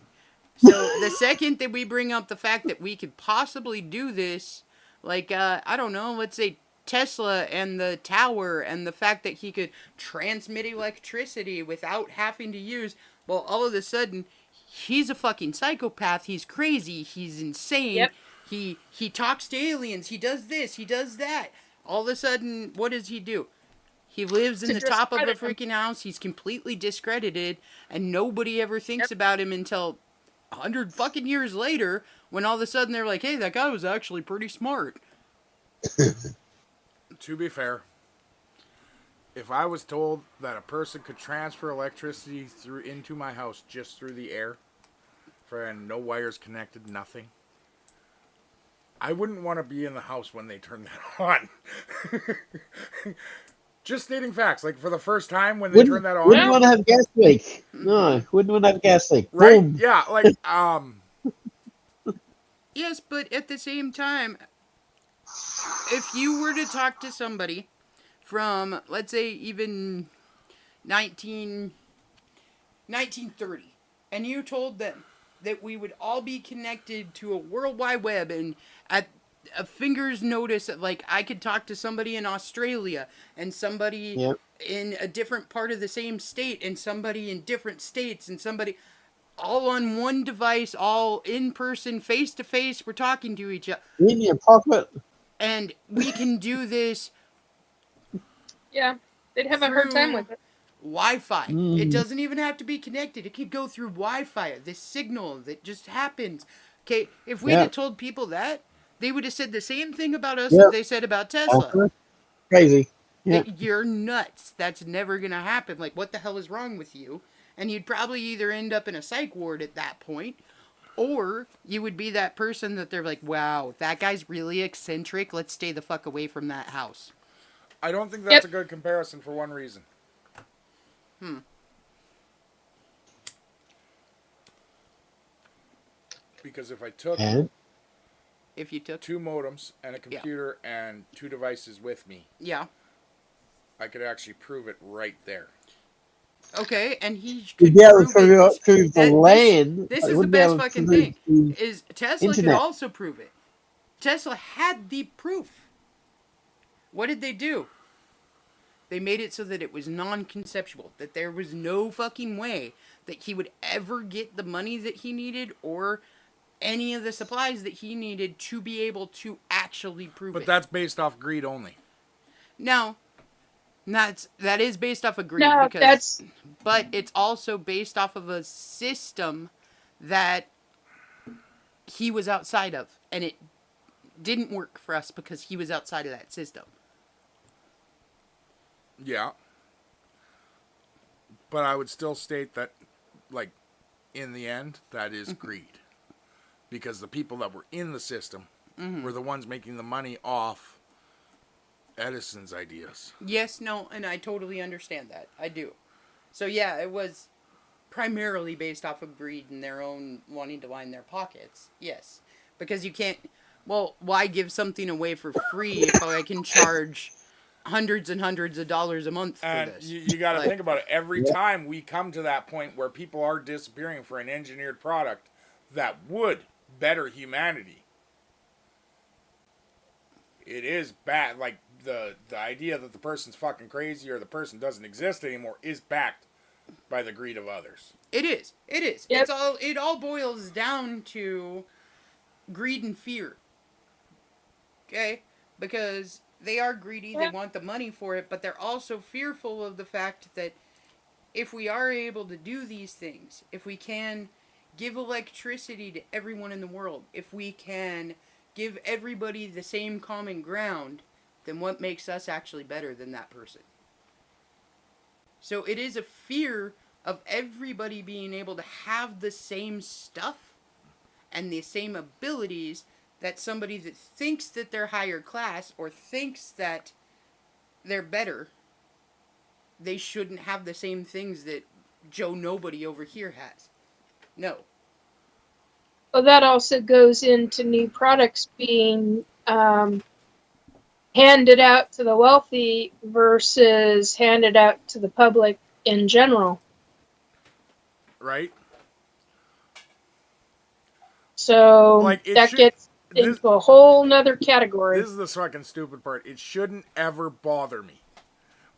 So the second that we bring up the fact that we could possibly do this, like, I don't know, let's say Tesla and the tower and the fact that he could transmit electricity without having to use, well, all of a sudden, he's a fucking psychopath, he's crazy, he's insane, Yep. he talks to aliens, he does this, he does that. All of a sudden, what does he do? He lives in To the top of a discredit him. freaking house, he's completely discredited, and nobody ever thinks about him until 100 fucking years later, when all of a sudden they're like, hey, that guy was actually pretty smart. To be fair, if I was told that a person could transfer electricity into my house just through the air, and no wires connected, nothing, I wouldn't want to be in the house when they turn that on. Just stating facts. Like, for the first time when they turn that on, Wouldn't want to have gas leak. No, wouldn't want to have gas leak. right? Boom. Yeah, like, Yes, but at the same time, if you were to talk to somebody from, let's say, even 1930, and you told them that we would all be connected to a World Wide Web, and at a finger's notice, like, I could talk to somebody in Australia, and somebody Yep. in a different part of the same state, and somebody in different states, and somebody all on one device, all in person, face to face, we're talking to each other. In your pocket. And we can do this yeah. They'd have a hard time with it. Wi-Fi. It doesn't even have to be connected. It could go through Wi-Fi. This signal that just happens. Okay, if we'd Yeah. have told people that, they would have said the same thing about us Yep. that they said about Tesla. Crazy. Yeah. That you're nuts. That's never going to happen. Like, what the hell is wrong with you? And you'd probably either end up in a psych ward at that point, or you would be that person that they're like, wow, that guy's really eccentric. Let's stay the fuck away from that house. I don't think that's a good comparison for one reason. Because if I took And If you took... 2 modems and a computer and 2 devices with me, Yeah. I could actually prove it right there. Okay, and he You'd could be able to prove it. prove the land. This but is the wouldn't be best able to fucking prove thing. the Is Tesla could internet. also prove it. Tesla had the proof. What did they do? They made it so that it was non-conceptual. That there was no fucking way that he would ever get the money that he needed or any of the supplies that he needed to be able to actually prove it. But that's based off greed only. No. That is based off of greed. No, because, but it's also based off of a system that he was outside of. And it didn't work for us because he was outside of that system. Yeah. But I would still state that, like, in the end, that is greed. Because the people that were in the system were the ones making the money off Edison's ideas. Yes, no, and I totally understand that. I do. So yeah, it was primarily based off of greed and their own wanting to line their pockets. Yes. Because you can't... Well, why give something away for free if I can charge hundreds and hundreds of dollars a month for And this? you got to think about it. Every time we come to that point where people are disappearing for an engineered product that would better humanity, it is bad. Like, the idea that the person's fucking crazy or the person doesn't exist anymore is backed by the greed of others. It is. It is. Yep. It all boils down to greed and fear. Okay? Because they are greedy, they want the money for it, but they're also fearful of the fact that if we are able to do these things, if we can give electricity to everyone in the world, if we can give everybody the same common ground, then what makes us actually better than that person? So it is a fear of everybody being able to have the same stuff and the same abilities that somebody that thinks that they're higher class or thinks that they're better, they shouldn't have the same things that Joe Nobody over here has. No. Well, that also goes into new products being handed out to the wealthy versus handed out to the public in general. Right? So Like, that gets into a whole nother category. This is the fucking stupid part. It shouldn't ever bother me.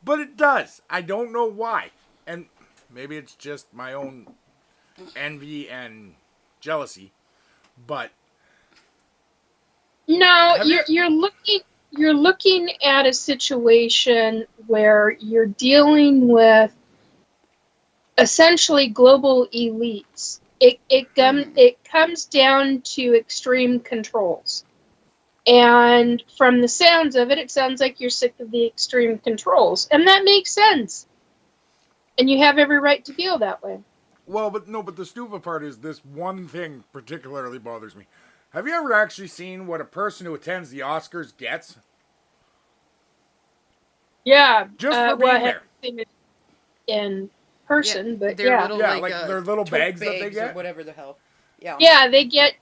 But it does. I don't know why. And maybe it's just my own envy and jealousy. But No, Have you're looking at a situation where you're dealing with essentially global elites. It comes down to extreme controls. And from the sounds of it, it sounds like you're sick of the extreme controls. And that makes sense. And you have every right to feel that way. Well, but the stupid part is this one thing particularly bothers me. Have you ever actually seen what a person who attends the Oscars gets? Yeah. Just for well, being I haven't there. seen it in person, but They're yeah. little, Yeah, like, like, their little tote bags that they or get. whatever the hell. Yeah. Yeah, they get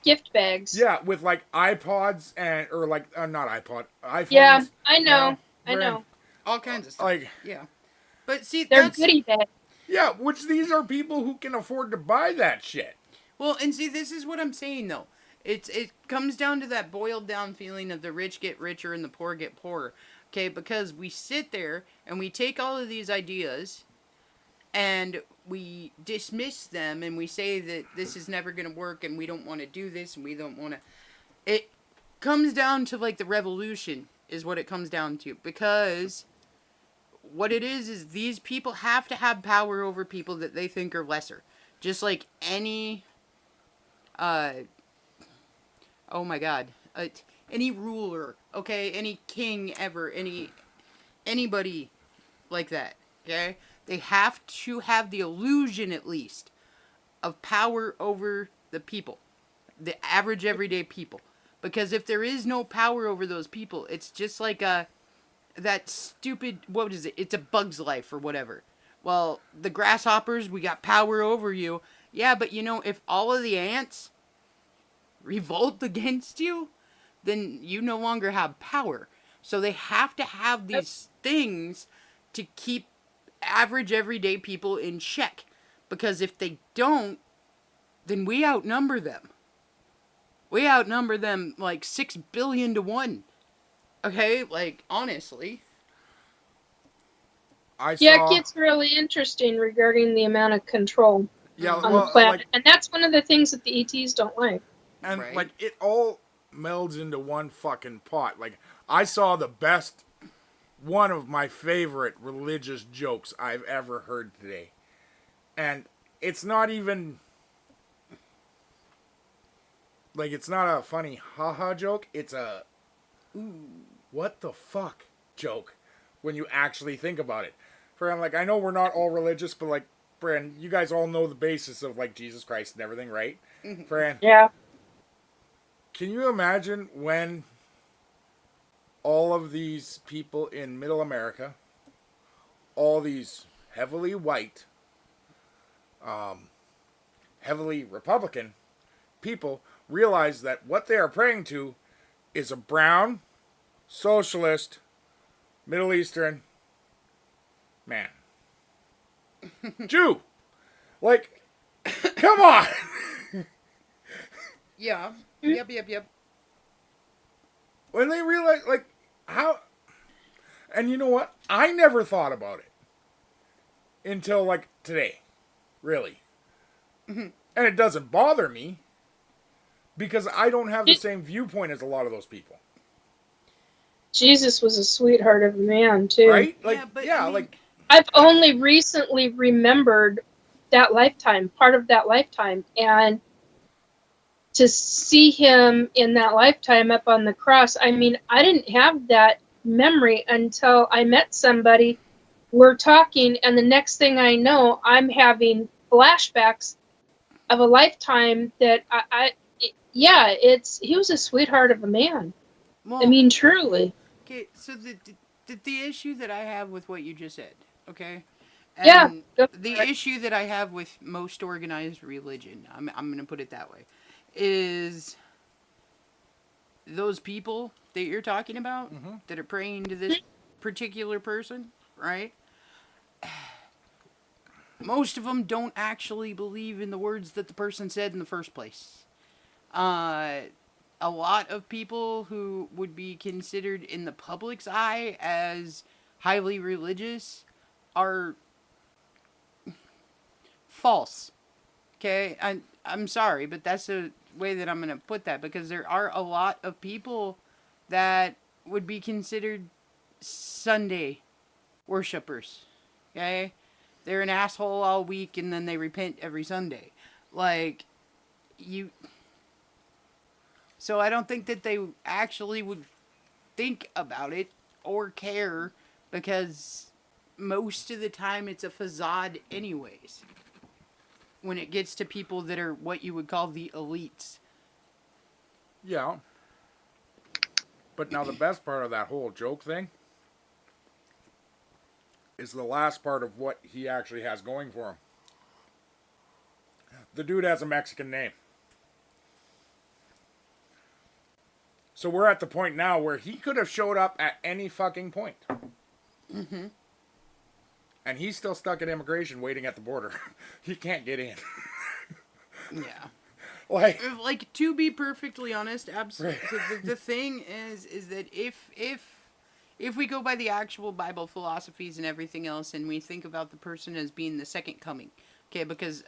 gift bags. Yeah, with like iPods and or like not iPod, iPhones. Yeah, I know. Yeah, I know. All kinds of stuff. Like, Yeah. But see, They're that's... goodie bags. yeah, which these are people who can afford to buy that shit. Well, and see, this is what I'm saying, though. It comes down to that boiled down feeling of the rich get richer and the poor get poorer. Okay, because we sit there and we take all of these ideas and we dismiss them and we say that this is never going to work and we don't want to do this and we don't want to... It comes down to, like, the revolution is what it comes down to. Because what it is these people have to have power over people that they think are lesser. Just like any... oh my god. Any ruler, okay? Any king ever, anybody like that, okay? They have to have the illusion, at least, of power over the people. The average, everyday people. Because if there is no power over those people, it's just like that stupid, what is it? It's a Bug's Life or whatever. Well, the grasshoppers, we got power over you. Yeah, but you know, if all of the ants revolt against you, then you no longer have power. So they have to have these things to keep average everyday people in check. Because if they don't, then we outnumber them. We outnumber them like 6 billion to 1. Okay? Like, honestly. Yeah, it gets really interesting regarding the amount of control on the planet. And that's one of the things that the ETs don't like. And, like, it all melds into one fucking pot. Like, I saw one of my favorite religious jokes I've ever heard today. And it's not even, like, it's not a funny haha joke. It's a, ooh, what the fuck joke when you actually think about it. For, like, I know we're not all religious, but, like, Fran, you guys all know the basis of, like, Jesus Christ and everything, right? Fran? Yeah. Can you imagine when all of these people in Middle America, all these heavily white, heavily Republican people realize that what they are praying to is a brown, socialist, Middle Eastern man. Jew! Like, come on! Yeah. Yep. When they realize, like, how... And you know what? I never thought about it. Until, like, today. Really. And it doesn't bother me. Because I don't have the same viewpoint as a lot of those people. Jesus was a sweetheart of a man, too. Right? Like, yeah, like... I've only recently remembered that lifetime, part of that lifetime. And to see him in that lifetime up on the cross, I mean, I didn't have that memory until I met somebody. We're talking, and the next thing I know, I'm having flashbacks of a lifetime that he was a sweetheart of a man. Well, I mean, truly. Okay, so the issue that I have with what you just said, okay? Yeah. The issue that I have with most organized religion, I'm going to put it that way, is those people that you're talking about that are praying to this particular person, right? Most of them don't actually believe in the words that the person said in the first place. A lot of people who would be considered in the public's eye as highly religious are false. Okay? I'm sorry, but that's the way that I'm going to put that, because there are a lot of people that would be considered Sunday worshipers. Okay? They're an asshole all week and then they repent every Sunday. Like, so I don't think that they actually would think about it or care, because most of the time it's a facade anyways. When it gets to people that are what you would call the elites. Yeah. But now the best part of that whole joke thing is the last part of what he actually has going for him. The dude has a Mexican name. So we're at the point now where he could have showed up at any fucking point. Mm-hmm. And he's still stuck at immigration waiting at the border. He can't get in. Yeah. Like, to be perfectly honest, absolutely. The thing is that if we go by the actual Bible philosophies and everything else, and we think about the person as being the second coming, okay, because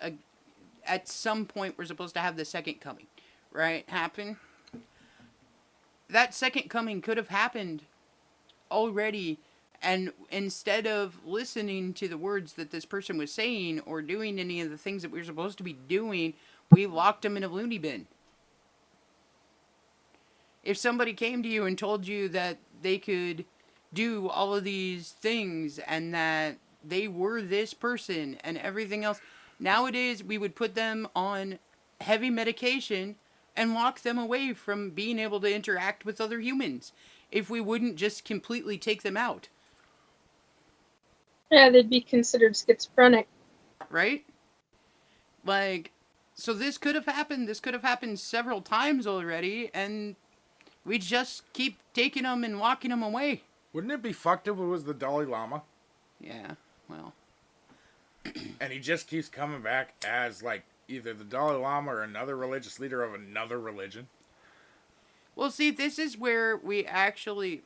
at some point we're supposed to have the second coming, right, happen. That second coming could have happened already, and instead of listening to the words that this person was saying or doing any of the things that we were supposed to be doing, we locked them in a loony bin. If somebody came to you and told you that they could do all of these things and that they were this person and everything else, nowadays we would put them on heavy medication and lock them away from being able to interact with other humans if we wouldn't just completely take them out. Yeah, they'd be considered schizophrenic. Right? Like, So this could have happened. This could have happened several times already, and we just keep taking them and walking them away. Wouldn't it be fucked if it was the Dalai Lama? Yeah, well. And he just keeps coming back as, like, either the Dalai Lama or another religious leader of another religion? Well, see, this is where we actually...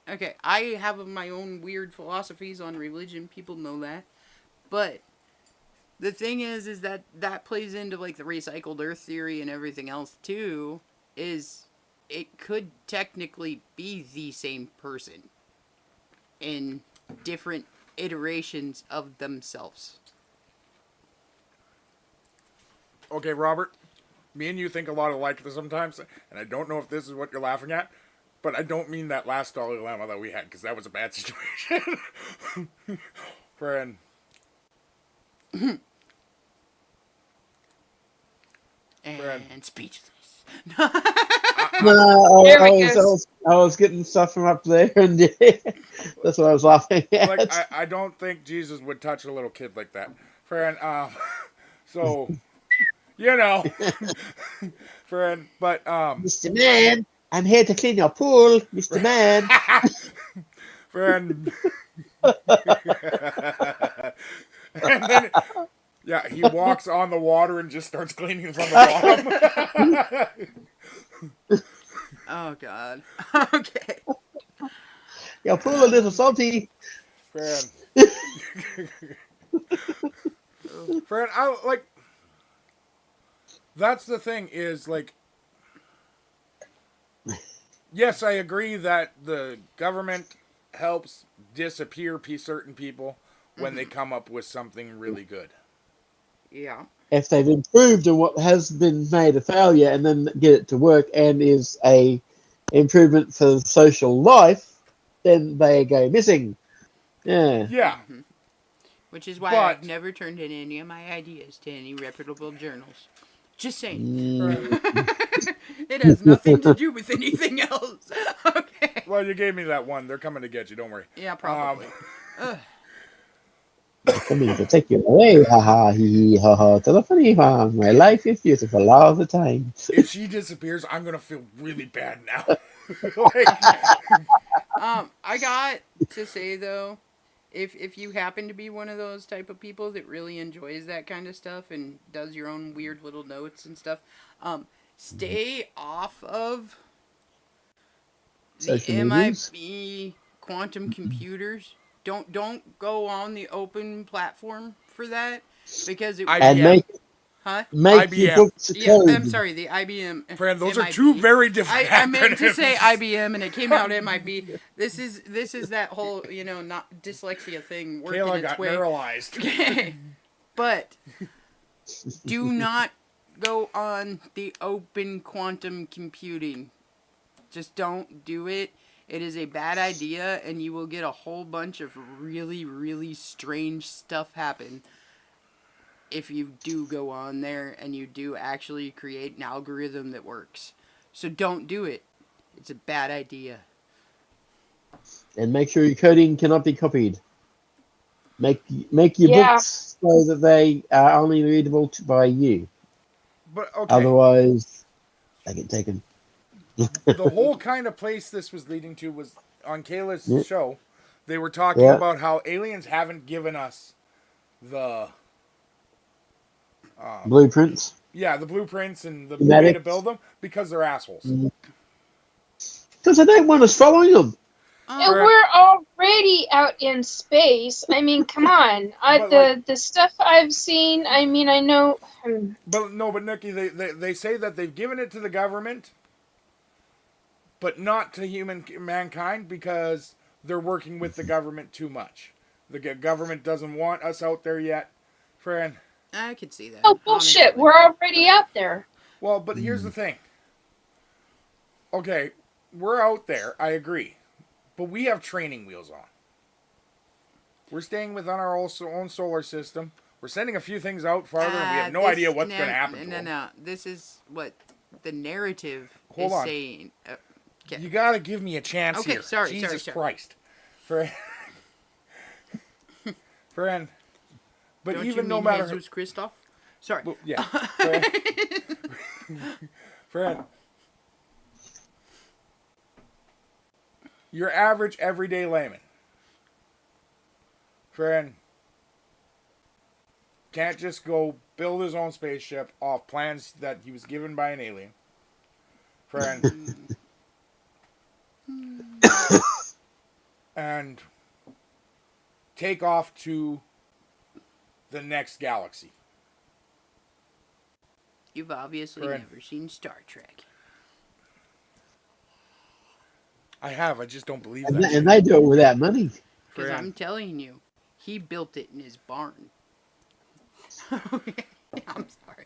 Okay, I have my own weird philosophies on religion. People know that. But the thing is that plays into, like, the recycled earth theory and everything else, too, is it could technically be the same person in different iterations of themselves. Okay, Robert, me and you think a lot alike sometimes, and I don't know if this is what you're laughing at, but I don't mean that last Dalai Lama that we had, because that was a bad situation. Friend. And speechless. No, There I we go. was getting stuff from up there, and that's what I was laughing at. Like, I don't think Jesus would touch a little kid like that. Friend, so, you know, friend, but, Mr. Man, I'm here to clean your pool, Mr. Man. friend. And then, yeah, he walks on the water and just starts cleaning from the bottom. Oh, God. Okay. Your pool a little salty. Friend. Friend, like, that's the thing is, like, yes, I agree that the government helps disappear certain people when they come up with something really good. Yeah. If they've improved on what has been made a failure and then get it to work and is a improvement for social life, then they go missing. Yeah. Yeah. Mm-hmm. Which is why But- I've never turned in any of my ideas to any reputable journals. Just saying. It has nothing to do with anything else. Okay. Well, you gave me that one. They're coming to get you. Don't worry. Yeah, probably. Coming to take you away. Ha ha hee hee ha ha to the funny farm. My life is beautiful all the time. If she disappears, I'm gonna feel really bad now. Like, I got to say though, if you happen to be one of those type of people that really enjoys that kind of stuff and does your own weird little notes and stuff, stay off of the Social medias? MIB quantum computers. Don't go on the open platform for that because it And IBM. make IBM. your books a yeah, code. I'm sorry, the IBM. friend, those are MIB. two very different I meant to acronyms. say IBM and it came out MIB. This is that whole, not dyslexia thing working Kayla its got way. neuralized. Okay. But do not go on the open quantum computing. Just don't do it. It is a bad idea and you will get a whole bunch of really, really strange stuff happen if you do go on there and you do actually create an algorithm that works. So don't do it. It's a bad idea. And make sure your coding cannot be copied. Make your Yeah. books so that they are only readable by you. But okay, Otherwise, they get taken. the whole kind of place this was leading to was on Kayla's Yeah. show. They were talking Yeah. about how aliens haven't given us the Blueprints. the blueprints and the way to Schematics. build them because they're assholes. Because they don't want us following them. And we're already out in space. I mean, come on. But, The stuff I've seen, I mean, I know. But Nikki, they say that they've given it to the government, but not to mankind because they're working with the government too much. The government doesn't want us out there yet, friend. I could see that. Oh, bullshit. honestly. We're already out there. Well, but here's the thing. Okay, we're out there, I agree. But we have training wheels on. We're staying within our own solar system. We're sending a few things out farther, and we have no idea what's going to happen to them. No. This is what the narrative Hold is on. saying. Okay. You got to give me a chance Okay, here. sorry, Jesus sorry. Christ. Friend. But Don't even you no mean matter... Jesus Christoph? Sorry. Well, yeah. Friend. Your average everyday layman. Friend. Can't just go build his own spaceship off plans that he was given by an alien. Friend. And take off to the next galaxy. You've obviously Friend. never seen Star Trek. I have. I just don't believe And, that. and they do it without money. Because Friend. I'm telling you, he built it in his barn. I'm sorry.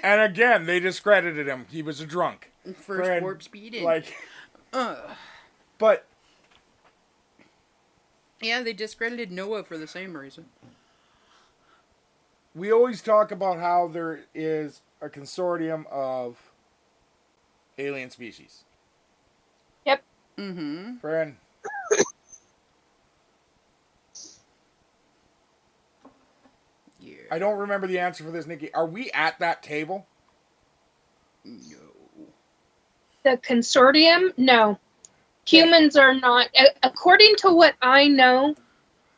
And again, they discredited him. He was a drunk. First Friend, warp speed in. Like, Ugh. but Yeah, they discredited Noah for the same reason. we always talk about how there is a consortium of alien species. Mm-hmm. Friend, Yeah. I don't remember the answer for this, Nikki. Are we at that table? No. The consortium? No. Humans are not. According to what I know,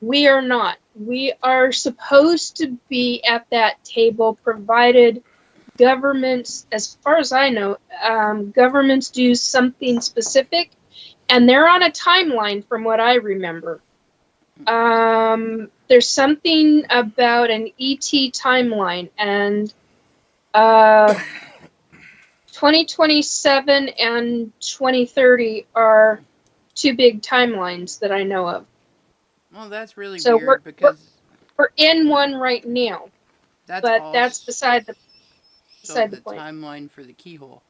we are not. We are supposed to be at that table provided governments, as far as I know, governments do something specific, and they're on a timeline from what I remember. There's something about an ET timeline, and 2027 and 2030 are two big timelines that I know of. Well, that's really So weird because We're in one right now, that's but also that's beside the the point. timeline for the keyhole.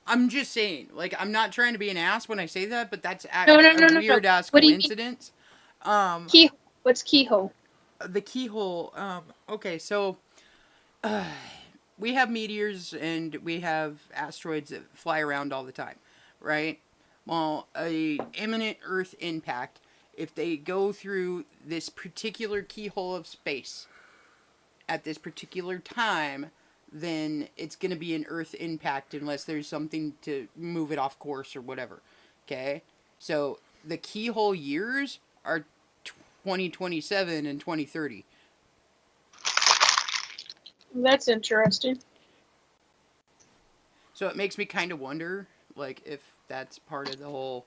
I'm just saying, like, I'm not trying to be an ass when I say that, but that's No, a weird ass What do you mean? coincidence. What's keyhole? The keyhole. Okay, so we have meteors and we have asteroids that fly around all the time, right? Well, a imminent Earth impact, if they go through this particular keyhole of space at this particular time, then it's going to be an Earth impact unless there's something to move it off course or whatever. Okay? So the keyhole years are 2027 and 2030. That's interesting. So it makes me kind of wonder, like, if that's part of the whole,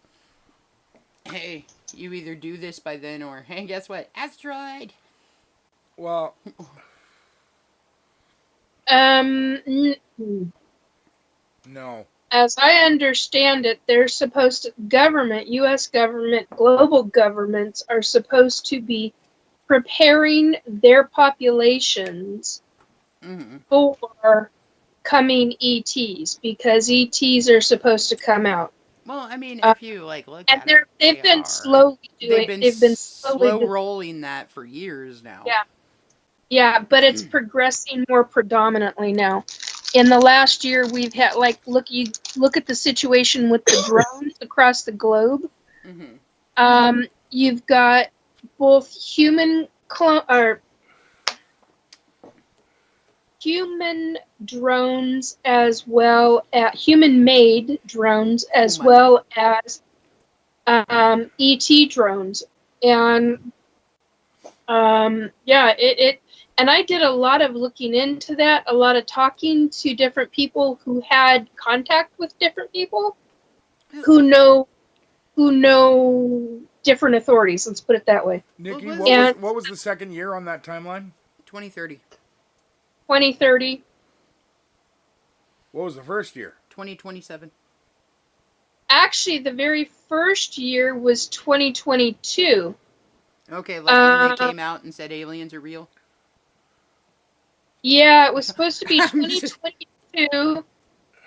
hey, you either do this by then or, hey, guess what? Asteroid! Well, no. As I understand it, they're supposed to, U.S. government, global governments are supposed to be preparing their populations for coming ETs, because ETs are supposed to come out. Well, I mean, if you, like, look And at it, they've been slowly doing. They've been slowly slow rolling that for years now. Yeah. Yeah, but it's progressing more predominantly now. In the last year, we've had, like, look at the situation with the drones across the globe. You've got both human drones as well as human-made drones as well as ET drones, and and I did a lot of looking into that, a lot of talking to different people who had contact with different people who know different authorities. Let's put it that way. Nikki, Well, what was the second year on that timeline? 2030. 2030. What was the first year? 2027. Actually, the very first year was 2022. Okay, like when they came out and said aliens are real? Yeah, it was supposed to be 2022,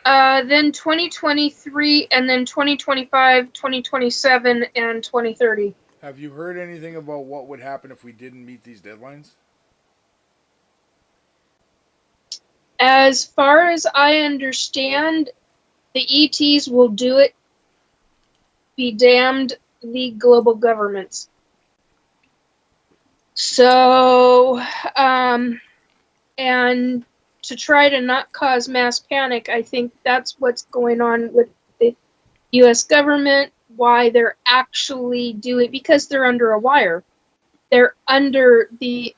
then 2023, and then 2025, 2027, and 2030. Have you heard anything about what would happen if we didn't meet these deadlines? As far as I understand, the ETs will do it. Be damned the global governments. So, And to try to not cause mass panic, I think that's what's going on with the U.S. government, why they're actually doing, because they're under a wire. They're under the,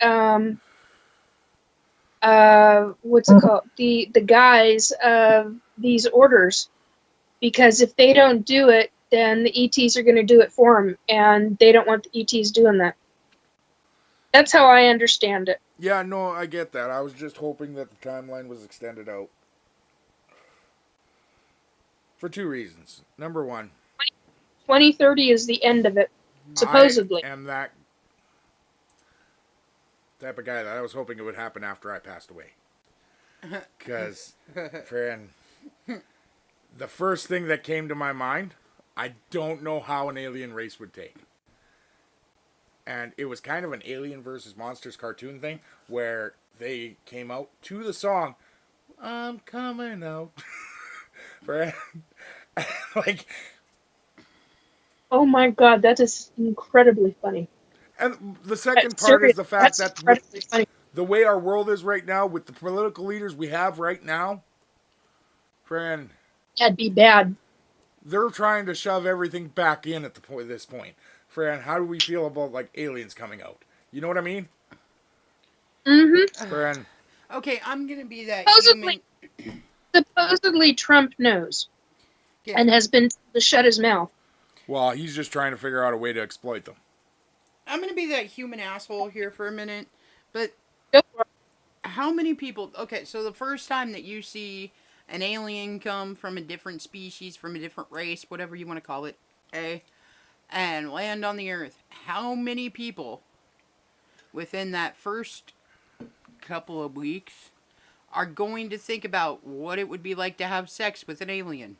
what's it called? The guise of these orders. Because if they don't do it, then the ETs are going to do it for them, and they don't want the ETs doing that. That's how I understand it. Yeah, no, I get that. I was just hoping that the timeline was extended out. For two reasons. Number one, 2030 is the end of it, supposedly. I am that type of guy that I was hoping it would happen after I passed away. Because, friend, the first thing that came to my mind, I don't know how an alien race would take. And it was kind of an Alien versus Monsters cartoon thing where they came out to the song, I'm coming out. Friend, like, Oh my god, that is incredibly funny. and the second That's part serious. is the fact That's that incredibly funny. the way our world is right now, with the political leaders we have right now, friend, That'd be bad. they're trying to shove everything back in at this point. Friend, how do we feel about like aliens coming out? You know what I mean? Mm-hmm. Friend, Okay, I'm gonna be that Supposedly, human. supposedly Trump knows Yeah. and has been told to shut his mouth. well, he's just trying to figure out a way to exploit them. I'm gonna be that human asshole here for a minute, but Go for it. how many people? Okay, so the first time that you see an alien come from a different species, from a different race, whatever you want to call it, and land on the Earth, how many people within that first couple of weeks are going to think about what it would be like to have sex with an alien?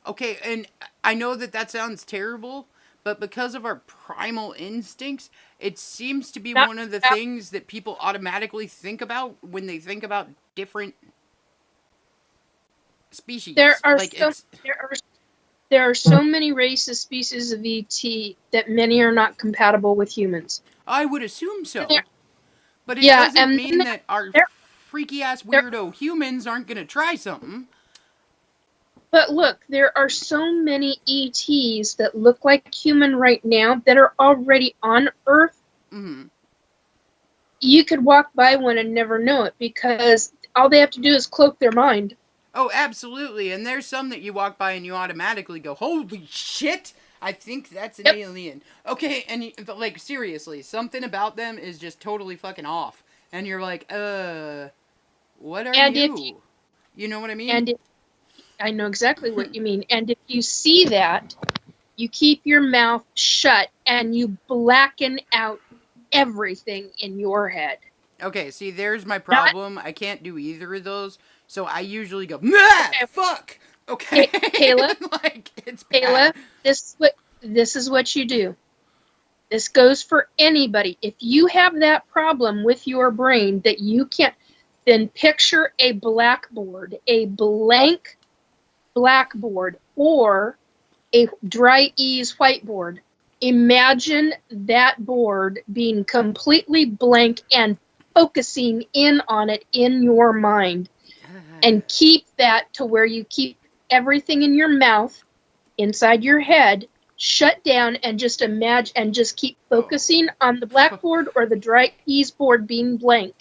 Okay, and I know that sounds terrible, but because of our primal instincts, it seems to be That- one of the that- things that people automatically think about when they think about different species. There are like so it's there are so many races, species of ET that many are not compatible with humans. I would assume so. There- But it Yeah, doesn't and mean then that our there- freaky ass there- weirdo humans aren't gonna try something. But look, there are so many ETs that look like human right now that are already on Earth. Mhm. You could walk by one and never know it because all they have to do is cloak their mind. Oh, absolutely. And there's some that you walk by and you automatically go, "Holy shit! I think that's an Yep. alien." Okay, and but, like seriously, something about them is just totally fucking off, and you're like, what are And if you? You know what I mean? And if, I know exactly what you mean. And if you see that, you keep your mouth shut and you blacken out everything in your head. Okay, see, there's my problem. I can't do either of those, so I usually go, "Nah, Okay. fuck." Okay, Kayla? like it's Kayla, bad. this is what you do. This goes for anybody. If you have that problem with your brain that you can't, then picture a blackboard, a blank blackboard, or a dry ease whiteboard. Imagine that board being completely blank and focusing in on it in your mind. And keep that to where you keep everything in your mouth, inside your head, shut down, and just imagine and just keep focusing on the blackboard or the dry ease board being blank.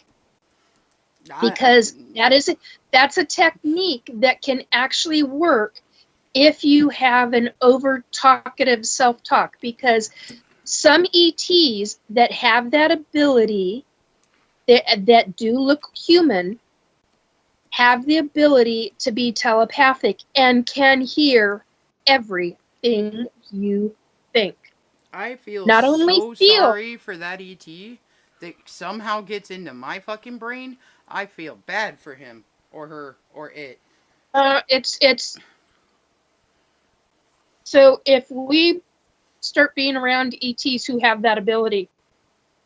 Because that's a technique that can actually work if you have an over talkative self-talk, because some ETs that have that ability that do look human have the ability to be telepathic and can hear everything you think. I feel Not only so feel- sorry for that ET that somehow gets into my fucking brain. I feel bad for him or her or it. It's so if we start being around ETs who have that ability,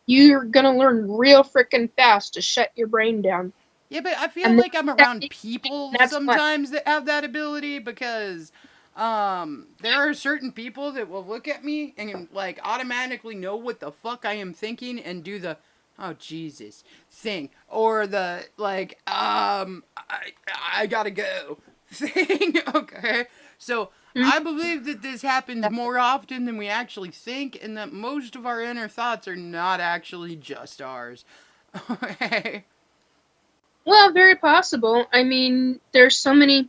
you're gonna learn real freaking fast to shut your brain down. Yeah, but I feel And like I'm around that- people that's what- sometimes that have that ability because there are certain people that will look at me and like automatically know what the fuck I am thinking and do the oh Jesus thing, or the like I gotta go thing. Okay, so I believe that this happens more often than we actually think, and that most of our inner thoughts are not actually just ours. Okay. Well, very possible. I mean, there's so many.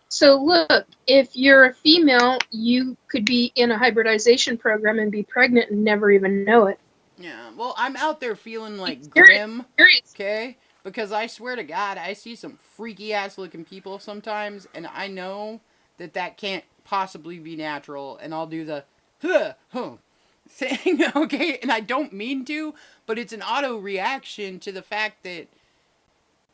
So look, if you're a female, you could be in a hybridization program and be pregnant and never even know it. Yeah, well, I'm out there feeling like Serious- grim, serious. okay? Because I swear to God, I see some freaky ass looking people sometimes, and I know that that can't possibly be natural, and I'll do the thing, okay? And I don't mean to, but it's an auto reaction to the fact that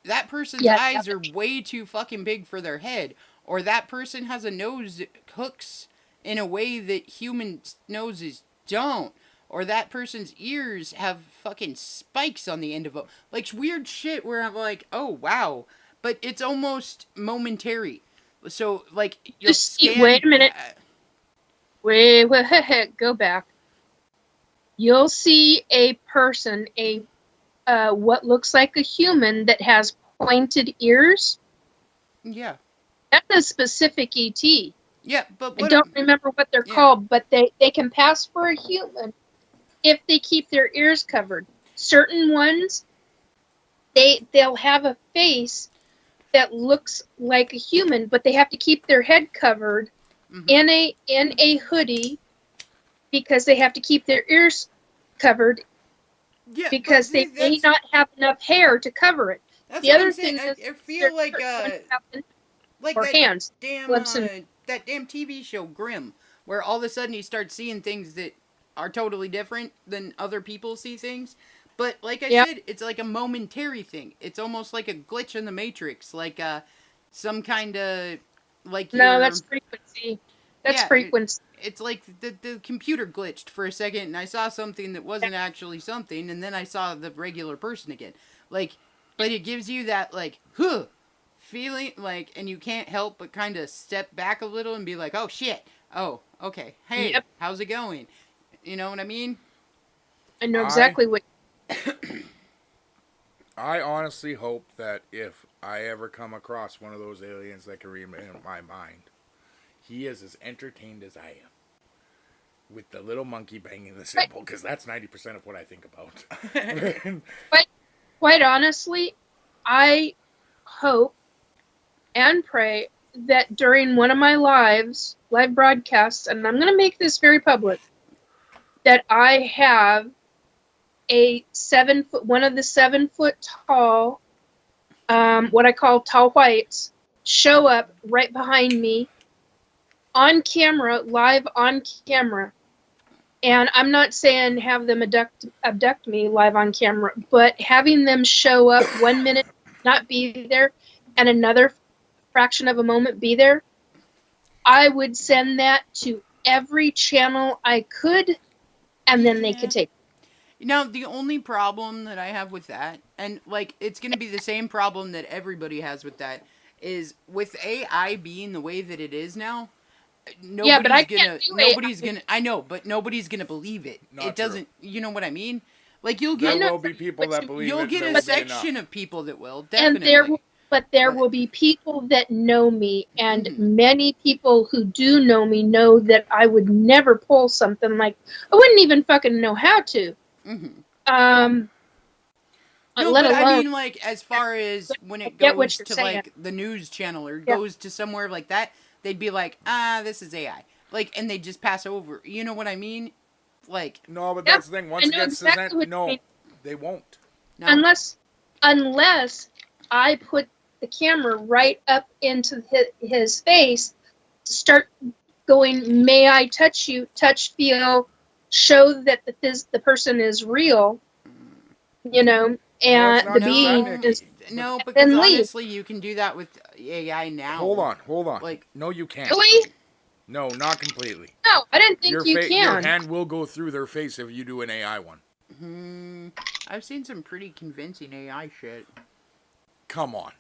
that person's Yeah. eyes are way too fucking big for their head, or that person has a nose that hooks in a way that human noses don't, or that person's ears have fucking spikes on the end of them, like weird shit where I'm like, oh wow, but it's almost momentary. So like you'll Just see- scan. wait a minute. Wait, go back. You'll see a person, what looks like a human that has pointed ears. Yeah, That's a specific ET. yeah, but I what, don't remember what they're Yeah. called, but they can pass for a human if they keep their ears covered. Certain ones, they'll have a face that looks like a human, but they have to keep their head covered in a hoodie because they have to keep their ears covered yeah, because but they may that's- not have enough hair to cover it. That's The what other I'm saying. thing is I feel like or that hands. damn gloves and- that damn TV show Grimm, where all of a sudden you start seeing things that are totally different than other people see things. But like I Yep. said, it's like a momentary thing. It's almost like a glitch in the Matrix, like some kind of like No, your- that's frequency. That's Yeah, frequency. It's like the computer glitched for a second, and I saw something that wasn't actually something, and then I saw the regular person again. Like, but it gives you that like feeling, like, and you can't help but kind of step back a little and be like, oh shit, oh okay, hey, Yep. how's it going? You know what I mean? I know exactly what. I honestly hope that if I ever come across one of those aliens that can read my mind, he is as entertained as I am. With the little monkey banging the cymbal, because that's 90% of what I think about. Quite honestly, I hope and pray that during one of my live broadcasts, and I'm going to make this very public, that I have one of the 7-foot tall, what I call tall whites, show up right behind me on camera, live on camera. And I'm not saying have them abduct me live on camera, but having them show up 1 minute, not be there, and another fraction of a moment be there, I would send that to every channel I could, and then they could take it. Now, the only problem that I have with that, and like it's going to be the same problem that everybody has with that, is with AI being the way that it is now. Yeah, but I can't do it. Nobody's gonna. I know, but nobody's gonna believe it. Not It doesn't. You know what I mean? Like you'll There get will be people that believe you'll it. get there a will be section enough. of people that will And definitely. there But- will be people that know me, and Mhm. many people who do know me know that I would never pull something like, I wouldn't even fucking know how to. Mhm. Um, No, let but alone, I mean, like as far as when it get what goes you're to saying. like the news channel or Yeah. goes to somewhere like that, they'd be like, this is AI. Like, and they just pass over. You know what I mean? Like, No, but Yeah, that's the thing. Once I it know gets exactly what you no, mean. they won't. no. unless I put the camera right up into his face, start going, may I touch you, touch, feel, show that the person is real, you know, and not the just being that, is, No, because then leave. honestly, you can do that with AI now. Hold on. Like- no, you can't. really? No, not completely. No, I didn't think Your you your can. hand will go through their face if you do an AI one. I've seen some pretty convincing AI shit. Come on,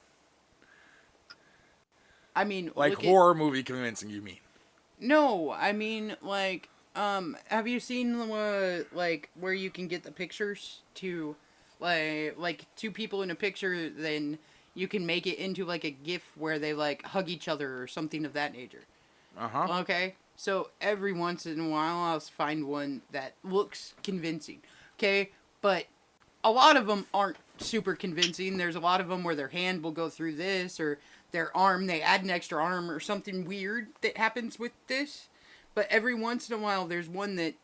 I mean, like look at- horror movie convincing. You mean? No, I mean like have you seen like where you can get the pictures to like two people in a picture, then you can make it into like a GIF where they like hug each other or something of that nature. Uh-huh. Okay, so every once in a while I'll find one that looks convincing. Okay, but a lot of them aren't super convincing. There's a lot of them where their hand will go through this, or their arm, they add an extra arm or something weird that happens with this. But every once in a while there's one that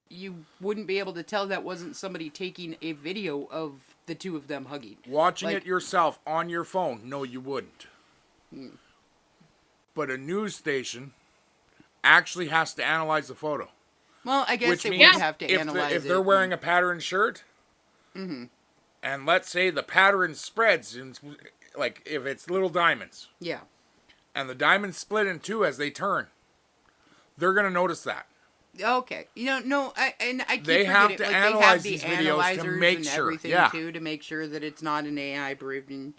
you wouldn't be able to tell that wasn't somebody taking a video of the two of them hugging. Watching Like- it yourself on your phone, no, you wouldn't. But a news station actually has to analyze the photo. Well, I guess Which they would means have to if, analyze if it. they're wearing a pattern shirt, and let's say the pattern spreads, in, like if it's little diamonds, Yeah. and the diamonds split in two as they turn, they're going to notice that. Okay. No, I keep They have forgetting, to like, analyze they have the these videos to analyzers make and sure, everything yeah. too, to make sure that it's not an AI driven.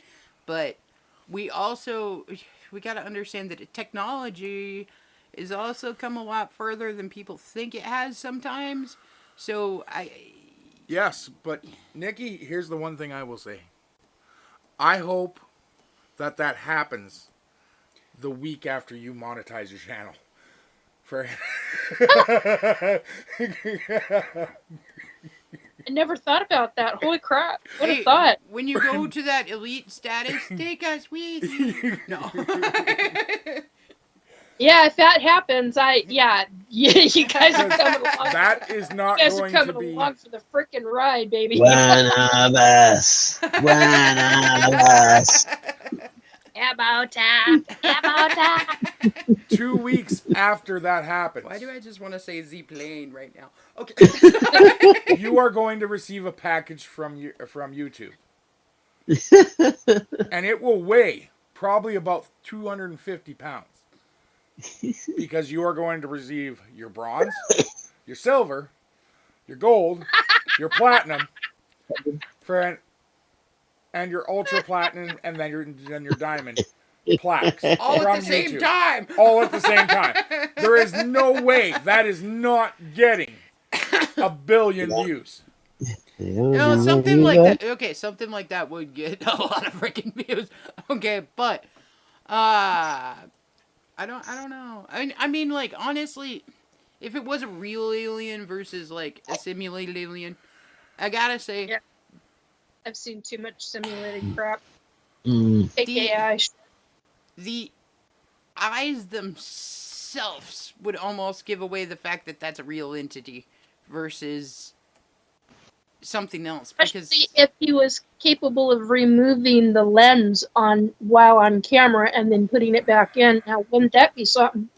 But we got to understand that technology is also come a lot further than people think it has sometimes. So Yes, but Nikki, here's the one thing I will say. I hope that happens the week after you monetize your channel. For I never thought about that. Holy crap. What a thought. when you go to that elite status, take us with you. No. Yeah, if that happens, yeah, you guys are coming along. that is not You guys are going to coming be. along for the freaking ride, baby. One of us. One of us. About time. 2 weeks after that happens. Why do I just want to say Z-plane right now? Okay. You are going to receive a package from YouTube. And it will weigh probably about 250 pounds. Because you are going to receive your bronze, your silver, your gold, your platinum, and your ultra platinum, and then your diamond plaques. All from at the same YouTube. time. All at the same time. There is no way that is not getting a billion views. No, something like that. Okay, something like that would get a lot of freaking views. Okay, but I don't know. I mean, like, honestly, if it was a real alien versus like a simulated alien, I gotta say, Yeah. I've seen too much simulated crap. Mm. Fake AI. the eyes themselves would almost give away the fact that that's a real entity versus something else. Because Especially if he was capable of removing the lens while on camera and then putting it back in. Now, wouldn't that be something?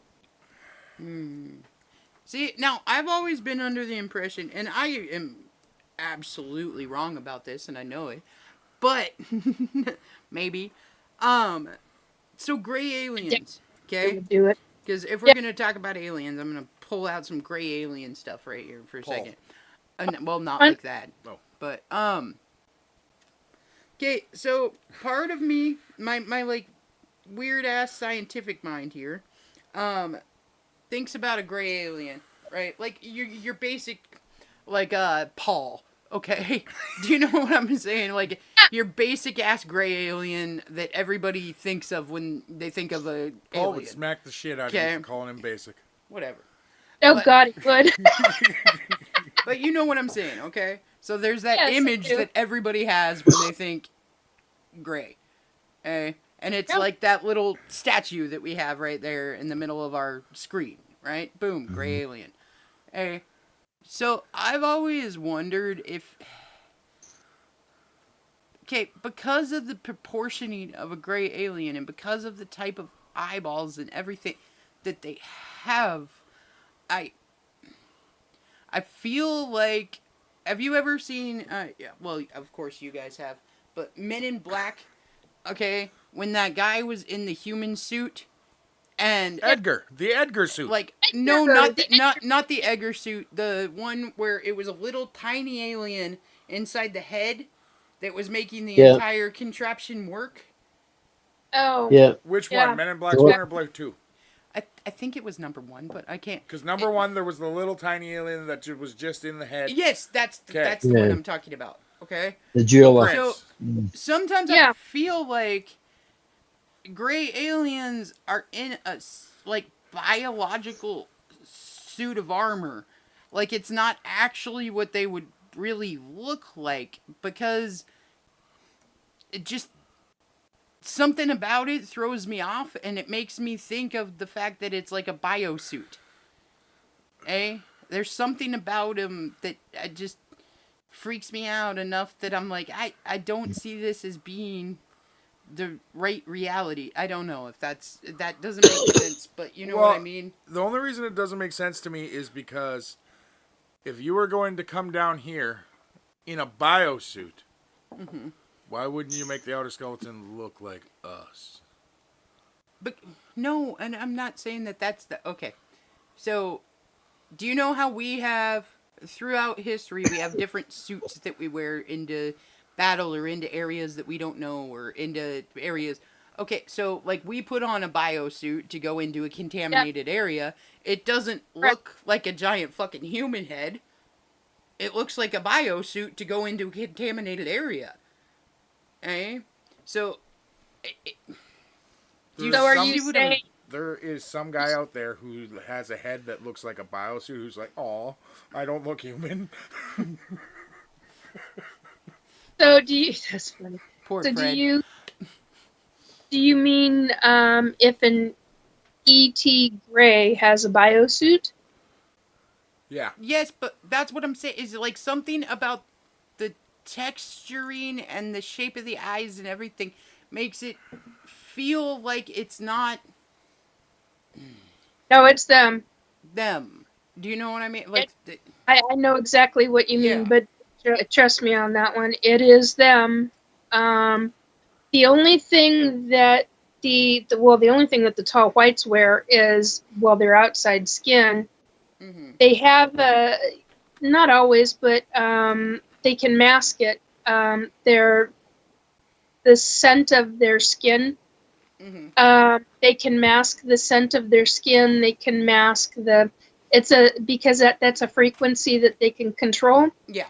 see, now I've always been under the impression, and I am absolutely wrong about this, and I know it, but maybe. So gray aliens, They okay? would do it. Because if we're Yeah. gonna talk about aliens, I'm gonna pull out some gray alien stuff right here for a Pull. second. Well, not Fine. like that. Oh. But okay. So part of me, my like weird ass scientific mind here, thinks about a gray alien, right? Like your basic, like Paul. Okay, do you know what I'm saying? Like your basic ass gray alien that everybody thinks of when they think of a Paul would alien. smack the shit out of you Okay. for calling him basic. Whatever. Oh, But- God, he would. But you know what I'm saying, okay? So there's that Yes, I image do. that everybody has when they think gray. Okay? And it's Yep. like that little statue that we have right there in the middle of our screen, right? Boom, gray alien. Okay? So I've always wondered if... Okay, because of the proportioning of a gray alien and because of the type of eyeballs and everything that they have, I feel like, have you ever seen, yeah, well, of course you guys have, but Men in Black, okay, when that guy was in the human suit, and, The Edgar suit. like, no, Edgar, not the Edgar suit, the one where it was a little tiny alien inside the head that was making the Yeah. entire contraption work. Oh, Yeah. Which Yeah. one? Men in Black Yeah. 1 or Black 2? I think it was number 1, but I can't. Because number 1, there was the little tiny alien that was just in the head. Yes, that's Okay. the one Yeah. I'm talking about. Okay? The jeweler. So sometimes I Yeah. feel like gray aliens are in a like biological suit of armor. Like it's not actually what they would really look like, because it just something about it throws me off, and it makes me think of the fact that it's like a biosuit. There's something about him that just freaks me out enough that I'm like, I don't see this as being the right reality. I don't know if that doesn't make sense, but you know what I mean? The only reason it doesn't make sense to me is because if you were going to come down here in a biosuit, why wouldn't you make the outer skeleton look like us? But no, and I'm not saying that that's the okay. So, do you know how we have throughout history we have different suits that we wear into battle or into areas that we don't know or into areas. Okay, so like we put on a biosuit to go into a contaminated area. It doesn't look like a giant fucking human head. It looks like a biosuit to go into a contaminated area. So, So are you saying there is some guy out there who has a head that looks like a biosuit who's like, "Aw, I don't look human." so? Do you? That's funny. Poor So Fred. do you mean if an ET Gray has a biosuit? Yeah. Yes, but that's what I'm saying. Is like something about the texturing and the shape of the eyes and everything makes it feel like it's not No, it's them. them. Do you know what I mean? Like, I know exactly what you mean, Yeah. but trust me on that one. It is them. The only thing that the only thing that the tall whites wear is, well, their outside skin. They have not always, but they can mask it. The scent of their skin. They can mask the scent of their skin. They can mask because that's a frequency that they can control. yeah.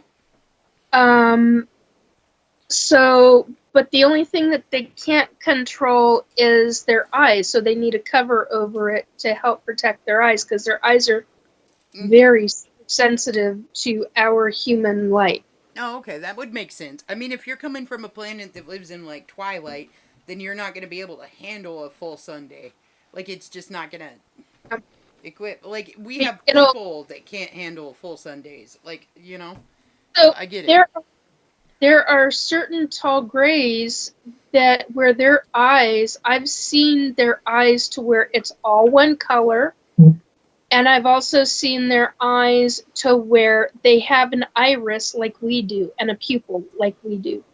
So, but the only thing that they can't control is their eyes. So they need a cover over it to help protect their eyes, because their eyes are very sensitive to our human light. Oh, okay, that would make sense. I mean, if you're coming from a planet that lives in like twilight, then you're not going to be able to handle a full Sunday. Like, it's just not going to equip. Like, we have people that can't handle full Sundays. Like, you know, So I get it. There are certain tall grays that where their eyes, I've seen their eyes to where it's all one color. And I've also seen their eyes to where they have an iris like we do and a pupil like we do.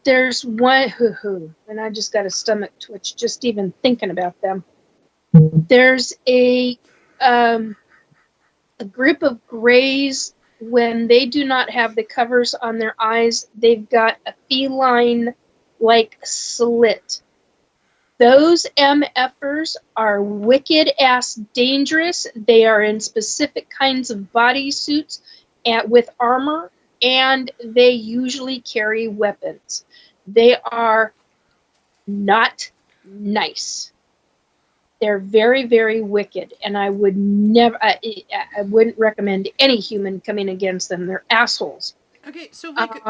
There's one, and I just got a stomach twitch just even thinking about them. There's a group of grays, when they do not have the covers on their eyes, they've got a feline-like slit. Those MFers are wicked-ass dangerous. They are in specific kinds of bodysuits with armor, and they usually carry weapons. They are not nice. They're very, very wicked, and I would never, I wouldn't recommend any human coming against them. They're assholes. Okay, so like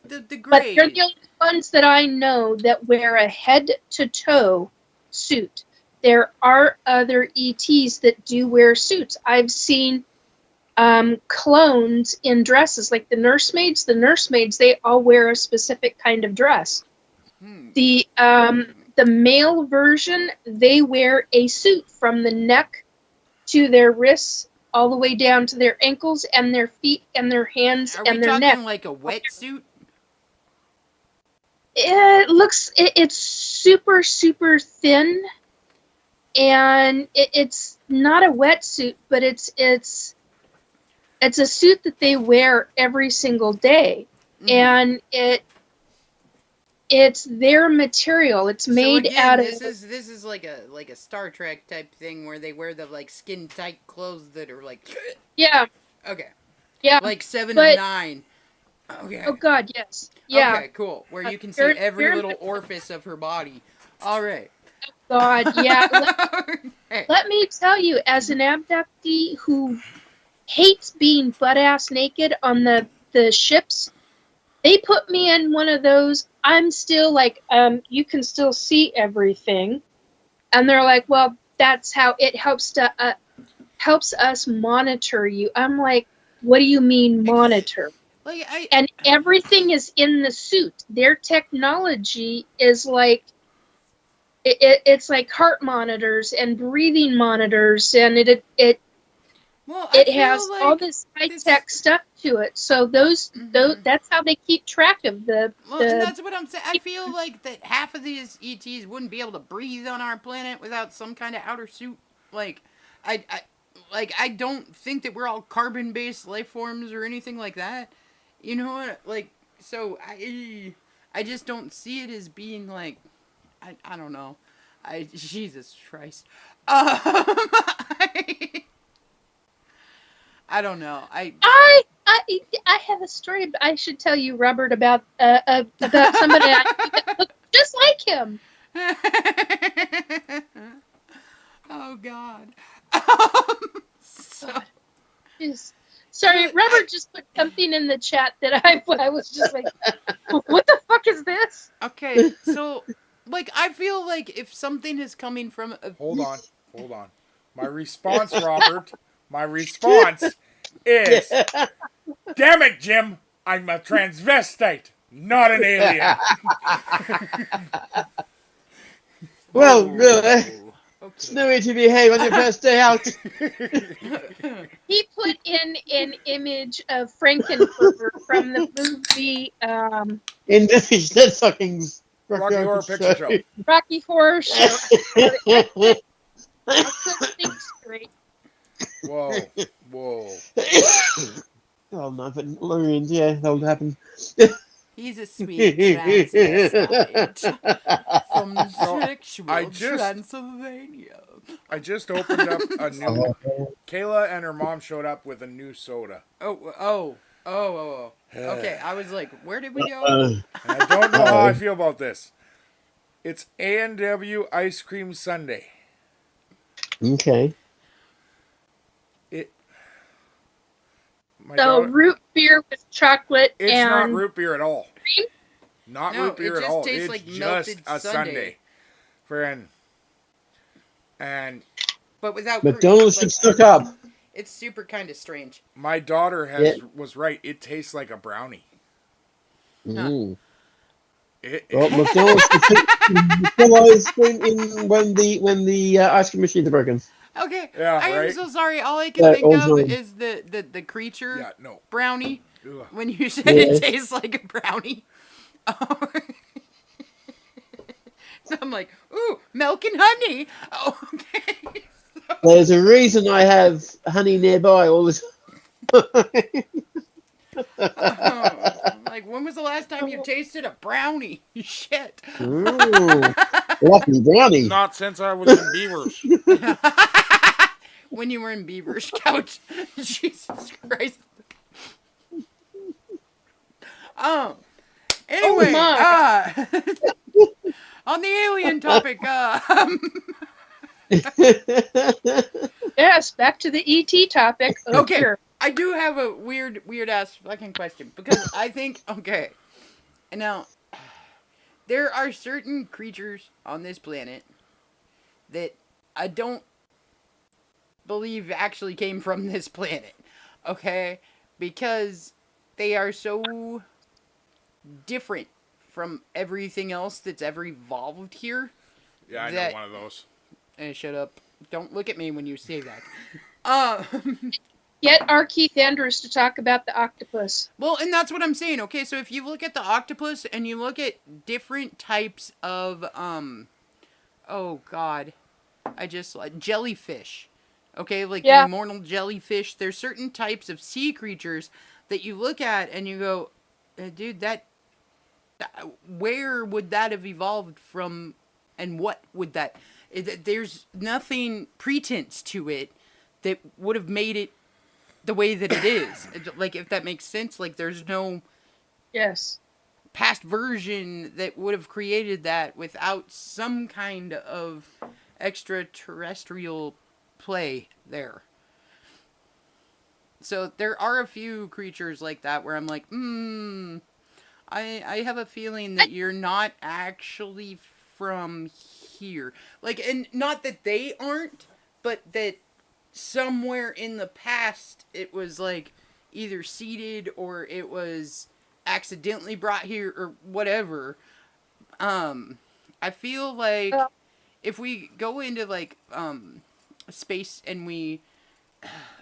the gray. But they're the only ones that I know that wear a head-to-toe suit. There are other ETs that do wear suits. I've seen clones in dresses, like the nursemaids. The nursemaids, they all wear a specific kind of dress. The male version, they wear a suit from the neck to their wrists, all the way down to their ankles and their feet and their hands and their neck. Are we talking like a wetsuit? It's super, super thin, and it's not a wetsuit, but it's a suit that they wear every single day, and it's their material. It's made out of. This is like a Star Trek type thing where they wear the like skin tight clothes that are like. Yeah. Okay. Yeah. Like 7 but- of 9. Okay. Oh God, yes. Yeah. Okay, cool. Where you can see Very- every very little much- orifice of her body. All right. God, yeah. Hey. Let me tell you, as an abductee who hates being butt ass naked on the ships, they put me in one of those. I'm still like, you can still see everything, and they're like, well, that's how it helps us monitor you. I'm like, what do you mean monitor? Like And everything is in the suit. Their technology is like it's like heart monitors and breathing monitors, and it well, I feel has like all this high tech stuff to it. So those that's how they keep track of the. Well, and that's what I'm saying. I feel like that half of these ETs wouldn't be able to breathe on our planet without some kind of outer suit. Like, I don't think that we're all carbon-based life forms or anything like that. You know what? Like, so I just don't see it as being like, I don't know. Jesus Christ. I don't know. I have a story I should tell you, Robert, about somebody I knew that looked just like him. Oh God. So, Jeez. Sorry, Robert just put something in the chat that I was just like, what the fuck is this? okay, so like I feel like if something is coming from a Hold on. My response, Robert, is, damn it, Jim, I'm a transvestite, not an alien. Well, really, okay. Snowy to behave on your first day out. He put in an image of Frankenfurter from the movie In the Dead Stockings. Rocky Horror Picture Show. Rocky Horror Show. I couldn't think straight. Whoa. Oh no, but Lorraine, yeah, that would happen. He's a sweet transvestite from sexual I just- Transylvania. I just opened up a new... Kayla and her mom showed up with a new soda. Oh. Okay, I was like, where did we go? And I don't know how I feel about this. It's A&W Ice Cream Sundae. Okay. My So daughter- root beer with chocolate it's and not root beer at all. cream? Not No, root beer it at just all. tastes It's like just melted a sundae. sundae. Friend. And But without McDonald's cream, should stock up. it's super kind of strange. my daughter was right. It tastes like a brownie. Mm. It Well, McDonald's should fill ice cream in when the ice cream machines are broken. Okay, Yeah, I am right? so sorry. All I can Yeah, think of also- is the creature yeah, no. brownie. Ugh. When you said Yeah. it tastes like a brownie. So I'm like, ooh, milk and honey. Oh, okay. There's a reason I have honey nearby all the time. Like, when was the last time you tasted a brownie? Shit. Ooh, lucky brownie. Not since I was in Beavers. When you were in Beaver's couch. Jesus Christ. Anyway, my. on the alien topic, Yes, back to the ET topic. Okay. Here. I do have a weird ass fucking question because I think now there are certain creatures on this planet that I don't believe actually came from this planet, okay? Because they are so different from everything else that's ever evolved here. Yeah, I That- know one of those. Shut up. Don't look at me when you say that. Get our Keith Andrews to talk about the octopus. Well, and that's what I'm saying. Okay, so if you look at the octopus and you look at different types of oh god, I just like jellyfish. Okay, like Yeah. the immortal jellyfish. There's certain types of sea creatures that you look at and you go, dude, that where would that have evolved from, and what would that? There's nothing pretense to it that would have made it the way that it is. Like, if that makes sense, like, there's no Yes. past version that would have created that without some kind of extraterrestrial play there. So there are a few creatures like that where I'm like, I have a feeling that you're not actually from here. Like, and not that they aren't, but that somewhere in the past it was like either seeded or it was accidentally brought here or whatever. I feel like if we go into like space and we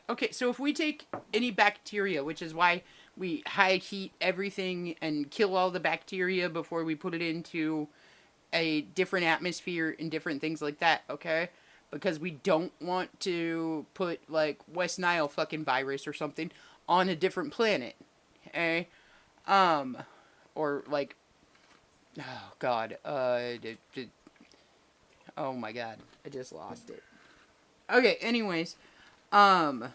okay, so if we take any bacteria, which is why we high heat everything and kill all the bacteria before we put it into a different atmosphere and different things like that, okay? Because we don't want to put like West Nile fucking virus or something on a different planet, okay? Or like, oh god, oh my god, I just lost it. Okay, anyways, but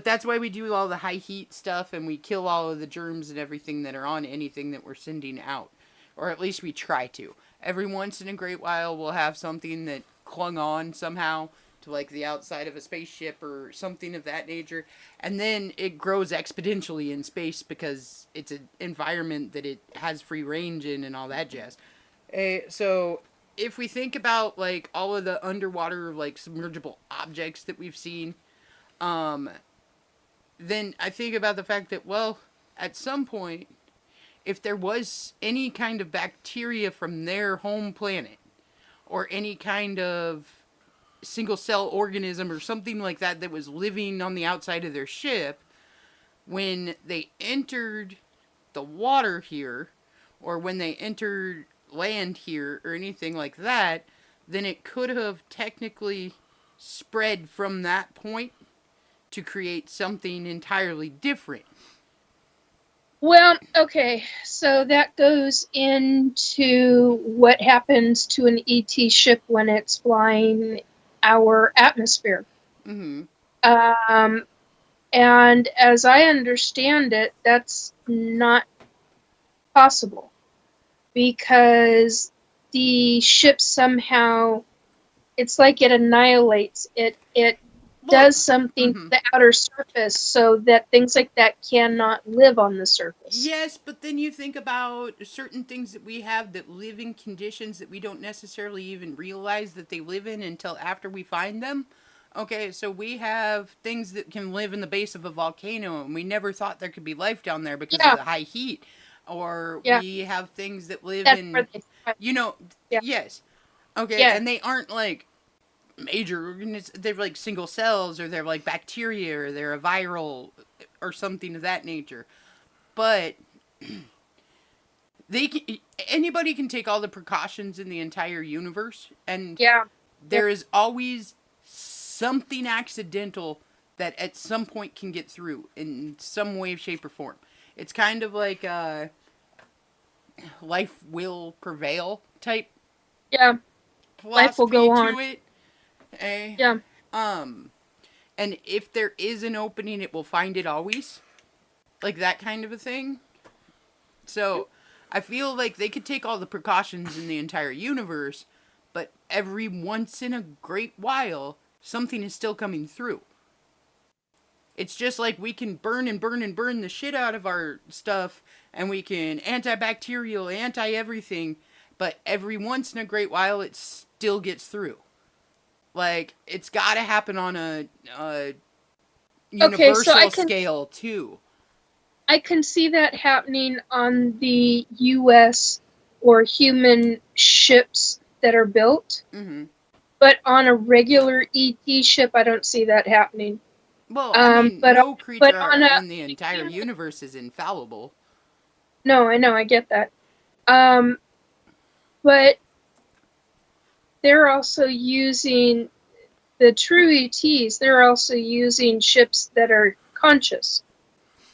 that's why we do all the high heat stuff and we kill all of the germs and everything that are on anything that we're sending out. Or at least we try to. Every once in a great while we'll have something that clung on somehow to like the outside of a spaceship or something of that nature. And then it grows exponentially in space because it's an environment that it has free range in and all that jazz. So if we think about like all of the underwater like submergible objects that we've seen, then I think about the fact that, well, at some point, if there was any kind of bacteria from their home planet, or any kind of single cell organism or something like that that was living on the outside of their ship, when they entered the water here, or when they entered land here, or anything like that, then it could have technically spread from that point to create something entirely different. Well, okay, so that goes into what happens to an ET ship when it's flying our atmosphere. Mm-hmm. And as I understand it, that's not possible because the ship somehow, it's like it annihilates it. It does something to the outer surface so that things like that cannot live on the surface. Yes, but then you think about certain things that we have that live in conditions that we don't necessarily even realize that they live in until after we find them. Okay, so we have things that can live in the base of a volcano and we never thought there could be life down there because of the high heat. Or we have things that live in, you know, yes. Okay, and they aren't like major organisms, they're like single cells, or they're like bacteria, or they're a viral or something of that nature. But anybody can take all the precautions in the entire universe, and there is always something accidental that at some point can get through in some way, shape, or form. It's kind of like life will prevail type. Yeah. Life will go on. To it. Yeah. And if there is an opening, it will find it always. Like that kind of a thing. So, I feel like they could take all the precautions in the entire universe, but every once in a great while, something is still coming through. It's just like we can burn and burn and burn the shit out of our stuff, and we can antibacterial, anti-everything, but every once in a great while, it still gets through. Like, it's got to happen on a universal scale, too. I can see that happening on the U.S. or human ships that are built. Mm-hmm. But on a regular ET ship, I don't see that happening. Well, I mean, no creature in the entire universe is infallible. No, I know, I get that. But they're also using, the true ETs, they're also using ships that are conscious.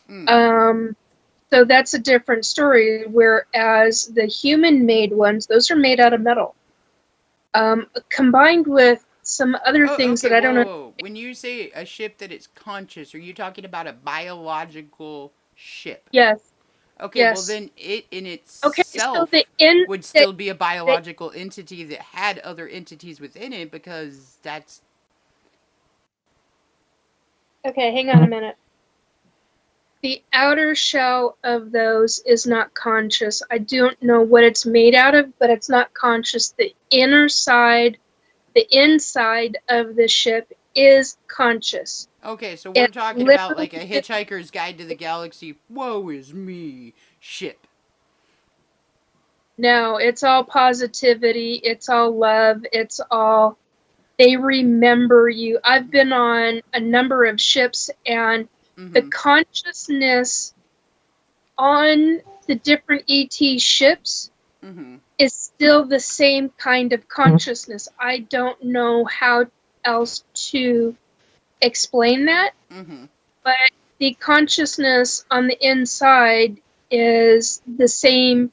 So that's a different story, whereas the human-made ones, those are made out of metal. Combined with some other things that I don't know. Whoa. When you say a ship that is conscious, are you talking about a biological ship? Yes. Okay, Yes. well then it in Okay, so itself the in would the, still be a biological entity that had other entities within it, because that's... okay, hang on a minute. The outer shell of those is not conscious. I don't know what it's made out of, but it's not conscious. The inside of the ship is conscious. Okay, so we're It talking about like a literally- Hitchhiker's Guide to the Galaxy, woe is me, ship. No, it's all positivity. It's all love. It's all, they remember you. I've been on a number of ships, and the consciousness on the different ET ships is still the same kind of consciousness. I don't know how else to explain that, but the consciousness on the inside is the same.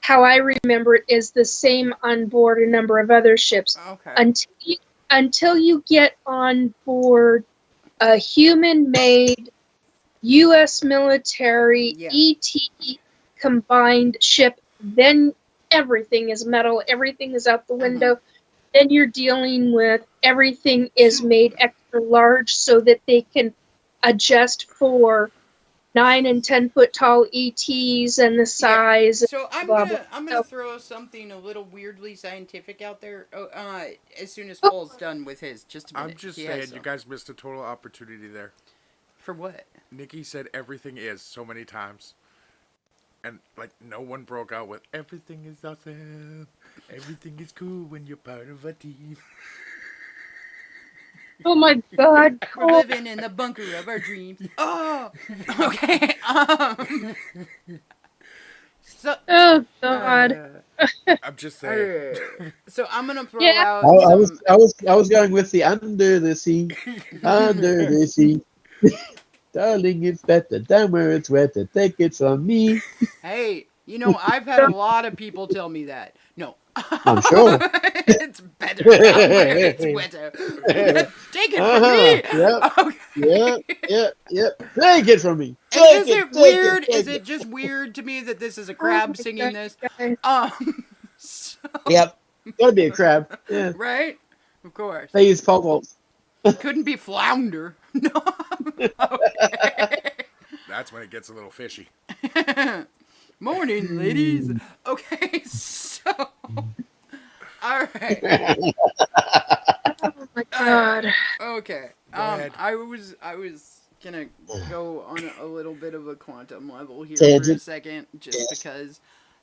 How I remember it is the same on board a number of other ships. Okay. Until you get on board a human-made U.S. military ET combined ship, then everything is metal, everything is out the window. Then you're dealing with everything is made extra large so that they can adjust for 9 and 10 foot tall ETs and the size. So I'm blah, gonna throw something a little weirdly scientific out there. As soon as Paul's done with his, just a minute. I'm just He saying, has you some. guys missed a total opportunity there. For what? Nikki said everything is so many times. And, like, no one broke out with, everything is awesome. Everything is cool when you're part of a team. Oh my God. We're living in the bunker of our dreams. Oh! Okay, so... Oh, God. I'm just saying. So I'm gonna throw Yeah. out I was going with the under the sea, under the sea. Darling, it's better down where it's wetter. Take it from me. Hey, you know, I've had a lot of people tell me that. No. I'm sure. It's better down where it's wetter. Take it from me. Yep. Okay. Yep. Take it from me. And Take is it take weird? take Is it just weird to me that this is a crab singing this? So, Yep. Gotta be a crab. Yeah. right? Of course. They use pole vaults. Couldn't be flounder. No. Okay. That's when it gets a little fishy. Morning, ladies. Okay, so. All right. Oh my God. Okay. ahead. I was gonna go on a little bit of a quantum level here Tangent. for a second, just because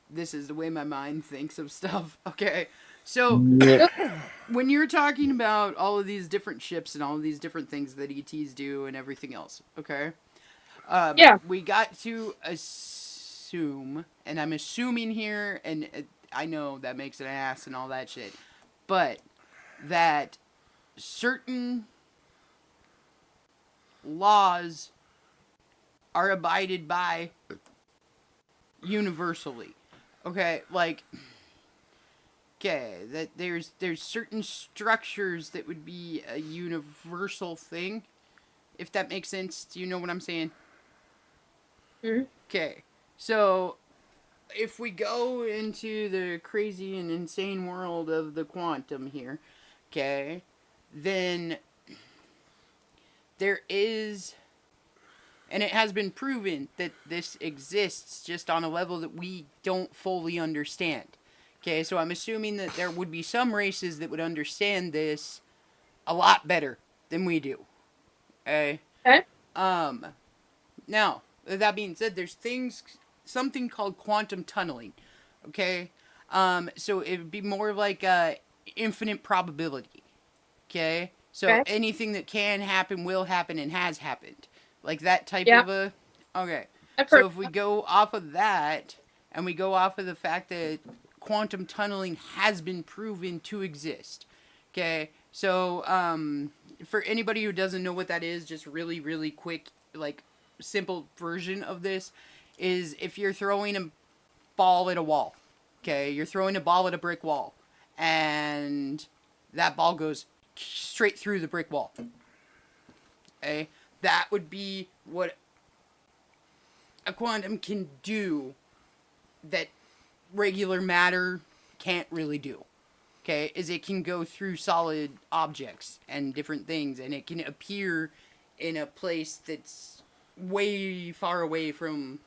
this is the way my mind thinks of stuff. Okay. So when you're talking about all of these different ships and all of these different things that ETs do and everything else, okay? Yeah. We got to assume, and I'm assuming here, and I know that makes an ass and all that shit, but that certain laws are abided by universally. Okay, like, okay, that there's certain structures that would be a universal thing, if that makes sense. Do you know what I'm saying? Okay, so if we go into the crazy and insane world of the quantum here, okay, then there is, and it has been proven that this exists just on a level that we don't fully understand. Okay, so I'm assuming that there would be some races that would understand this a lot better than we do. Okay? Now, that being said, there's something called quantum tunneling. Okay? So it would be more like infinite probability. Okay? So anything that can happen, will happen, and has happened. Like that type of a... Okay. So if we go off of that, and we go off of the fact that quantum tunneling has been proven to exist. Okay? So, for anybody who doesn't know what that is, just really, really quick, like, simple version of this is if you're throwing a ball at a wall. Okay? You're throwing a ball at a brick wall. And that ball goes straight through the brick wall. Okay? That would be what a quantum can do that regular matter can't really do. Okay? Is it can go through solid objects and different things, and it can appear in a place that's way far away from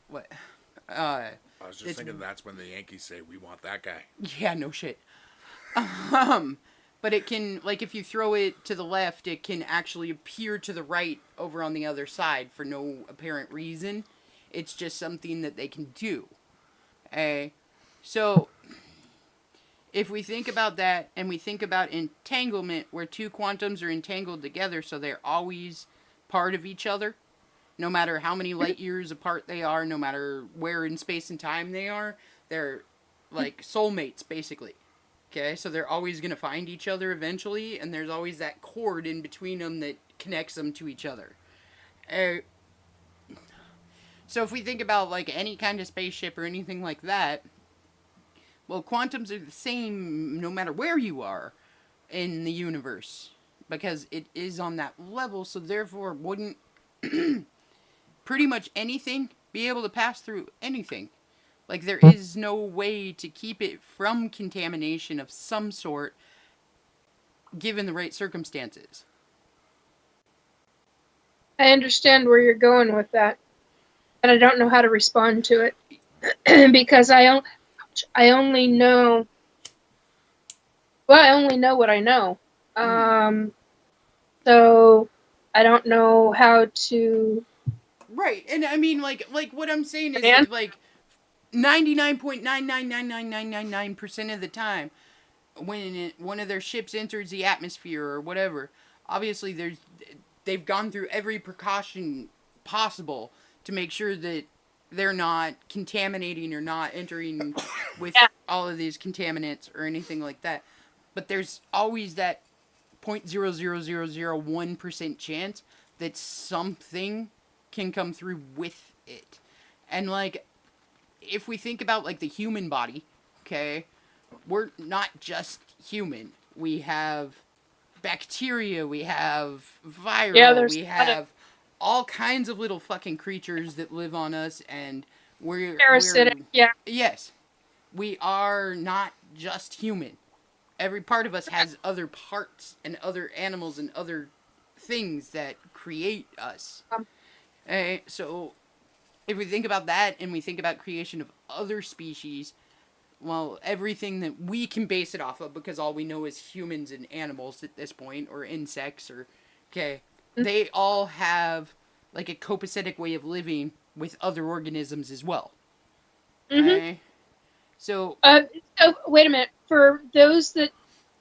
what I was just thinking that's when the Yankees say, we want that guy. yeah, no shit. But it can, like, if you throw it to the left, it can actually appear to the right over on the other side for no apparent reason. It's just something that they can do. So, if we think about that, and we think about entanglement, where two quantums are entangled together, so they're always part of each other, no matter how many light years apart they are, no matter where in space and time they are, they're like soulmates, basically. Okay, so they're always going to find each other eventually, and there's always that cord in between them that connects them to each other. So if we think about like any kind of spaceship or anything like that, well, quantums are the same no matter where you are in the universe, because it is on that level, so therefore wouldn't pretty much anything be able to pass through anything. Like, there is no way to keep it from contamination of some sort, given the right circumstances. I understand where you're going with that, but I don't know how to respond to it because I only know. Well, I only know what I know. So I don't know how to. Right, and I mean, like what I'm saying is that, like 99.9999999% of the time, when one of their ships enters the atmosphere or whatever, obviously they've gone through every precaution possible to make sure that they're not contaminating or not entering with all of these contaminants or anything like that. But there's always that 0.00001% chance that something can come through with it. And like, if we think about like the human body, okay, we're not just human. We have bacteria, we have viral, we have all kinds of little fucking creatures that live on us, and we're parasitic. Yes, we are not just human. Every part of us has other parts and other animals and other things that create us. So if we think about that and we think about creation of other species, well, everything that we can base it off of, because all we know is humans and animals at this point, or insects, or, they all have like a copacetic way of living with other organisms as well. So wait a minute. For those that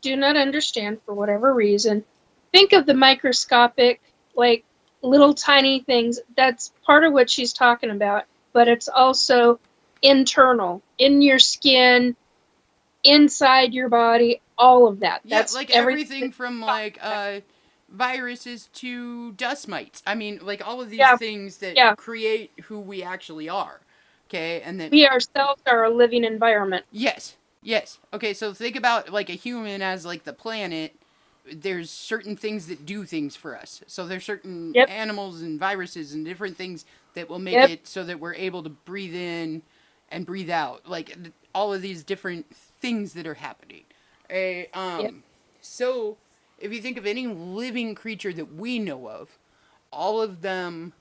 do not understand for whatever reason, think of the microscopic, like, little tiny things. That's part of what she's talking about, but it's also internal, in your skin, inside your body, all of that. That's like everything from like viruses to dust mites. I mean, like all of these things that create who we actually are. Okay, and then we ourselves are a living environment. Yes. Okay, so think about like a human as like the planet. There's certain things that do things for us. So there's certain animals and viruses and different things that will make it so that we're able to breathe in and breathe out. Like all of these different things that are happening. So if you think of any living creature that we know of, all of them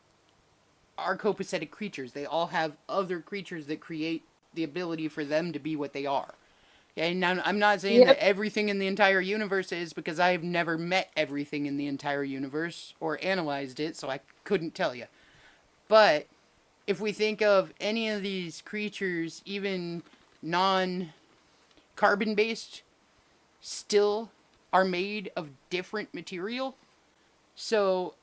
are copacetic creatures. They all have other creatures that create the ability for them to be what they are. And now, I'm not saying that everything in the entire universe is, because I've never met everything in the entire universe or analyzed it, so I couldn't tell you. But if we think of any of these creatures, even non-carbon based, still are made of different material. So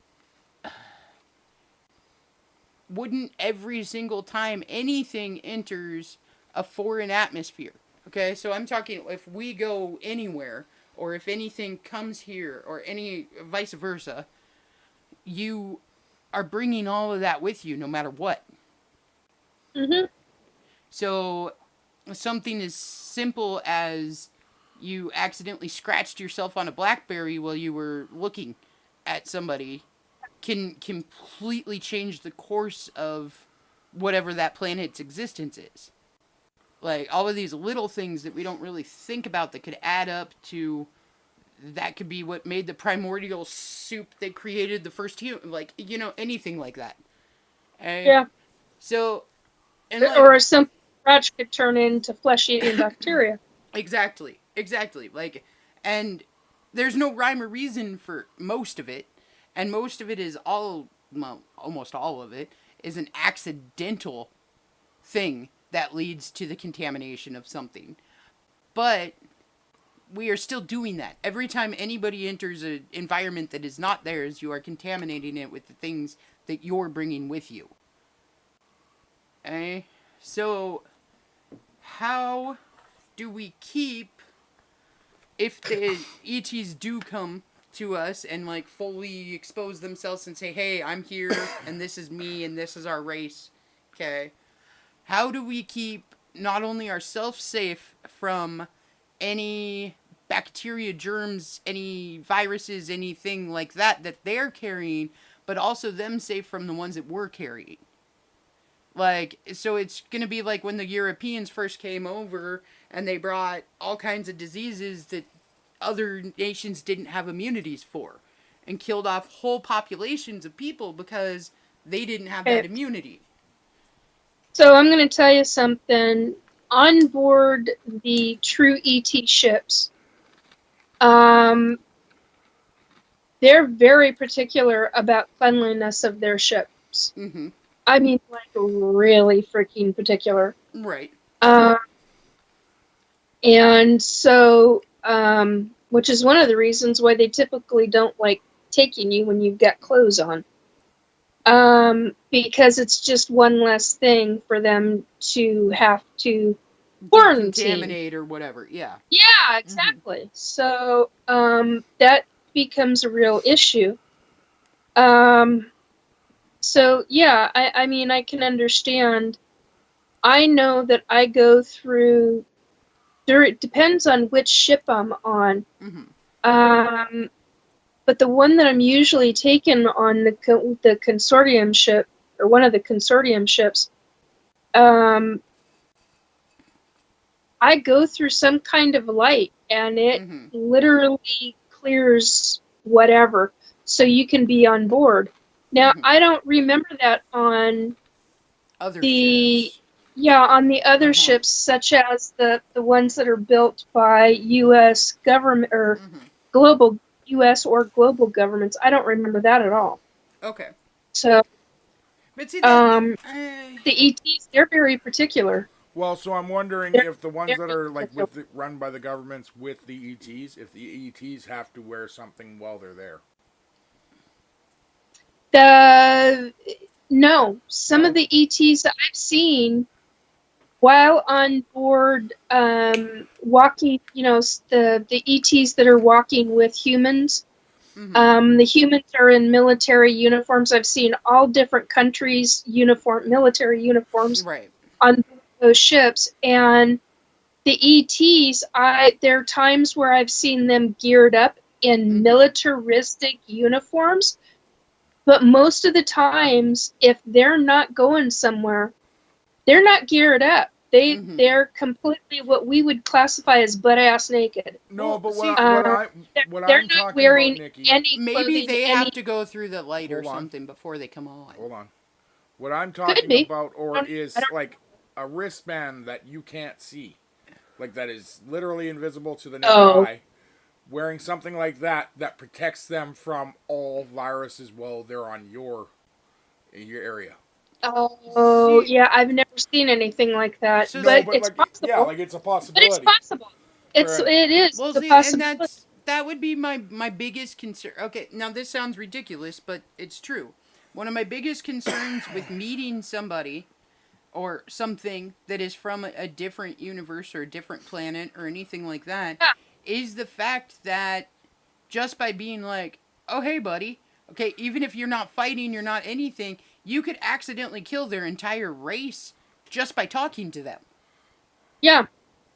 wouldn't every single time anything enters a foreign atmosphere, okay, so I'm talking if we go anywhere, or if anything comes here, or any vice versa, you are bringing all of that with you no matter what. So something as simple as you accidentally scratched yourself on a BlackBerry while you were looking at somebody can completely change the course of whatever that planet's existence is. Like, all of these little things that we don't really think about that could add up to, that could be what made the primordial soup that created the first human, like, anything like that. Yeah. So, and Or some scratch could turn into flesh-eating bacteria. Exactly. Like, and there's no rhyme or reason for most of it, and most of it is almost all of it is an accidental thing that leads to the contamination of something. But we are still doing that. Every time anybody enters an environment that is not theirs, you are contaminating it with the things that you're bringing with you. Okay? So, how do we keep, if the ETs do come to us and, like, fully expose themselves and say, hey, I'm here, and this is me, and this is our race, okay? How do we keep not only ourselves safe from any bacteria, germs, any viruses, anything like that they're carrying, but also them safe from the ones that we're carrying? Like, so it's going to be like when the Europeans first came over and they brought all kinds of diseases that other nations didn't have immunities for and killed off whole populations of people because they didn't have that immunity. So I'm going to tell you something. On board the true ET ships, they're very particular about cleanliness of their ships. Mm-hmm. I mean, like, really freaking particular. Right. And so, which is one of the reasons why they typically don't like taking you when you've got clothes on. Because it's just one less thing for them to have to quarantine. Contaminate or whatever, yeah. Yeah, exactly. Mm-hmm. So, that becomes a real issue. So, yeah, I mean, I can understand. I know that I go through, it depends on which ship I'm on. Mm-hmm. But the one that I'm usually taking on the consortium ship, or one of the consortium ships, I go through some kind of light, and it literally clears whatever, so you can be on board. Now, I don't remember that on other the ships. Yeah, on the other ships, such as the ones that are built by U.S. government or global U.S. or global governments. I don't remember that at all. Okay. So, but see, the ETs, they're very particular. Well, so I'm wondering if the ones that are like run by the governments with the ETs, if the ETs have to wear something while they're there. No, some of the ETs that I've seen while on board, walking, the ETs that are walking with humans, the humans are in military uniforms. I've seen all different countries' military uniforms on those ships, and the ETs, there are times where I've seen them geared up in militaristic uniforms, but most of the times, if they're not going somewhere, they're not geared up. They're completely what we would classify as butt-ass naked. No, but what they're I'm not talking wearing about, Nikki, any maybe clothing, they have to go through the light or something before they come on. Hold on. What I'm talking about is like a wristband that you can't see. Like that is literally invisible to the naked eye. Wearing something like that protects them from all viruses while they're on your area. Oh, yeah, I've never seen anything like that. So but it's possible. Yeah, like it's a possibility. But it's possible. It is. Well, the see, possibility. and that would be my biggest concern. Okay, now this sounds ridiculous, but it's true. One of my biggest concerns with meeting somebody or something that is from a different universe or a different planet or anything like that is the fact that just by being like, oh, hey, buddy, okay, even if you're not fighting, you're not anything, you could accidentally kill their entire race just by talking to them. Yeah.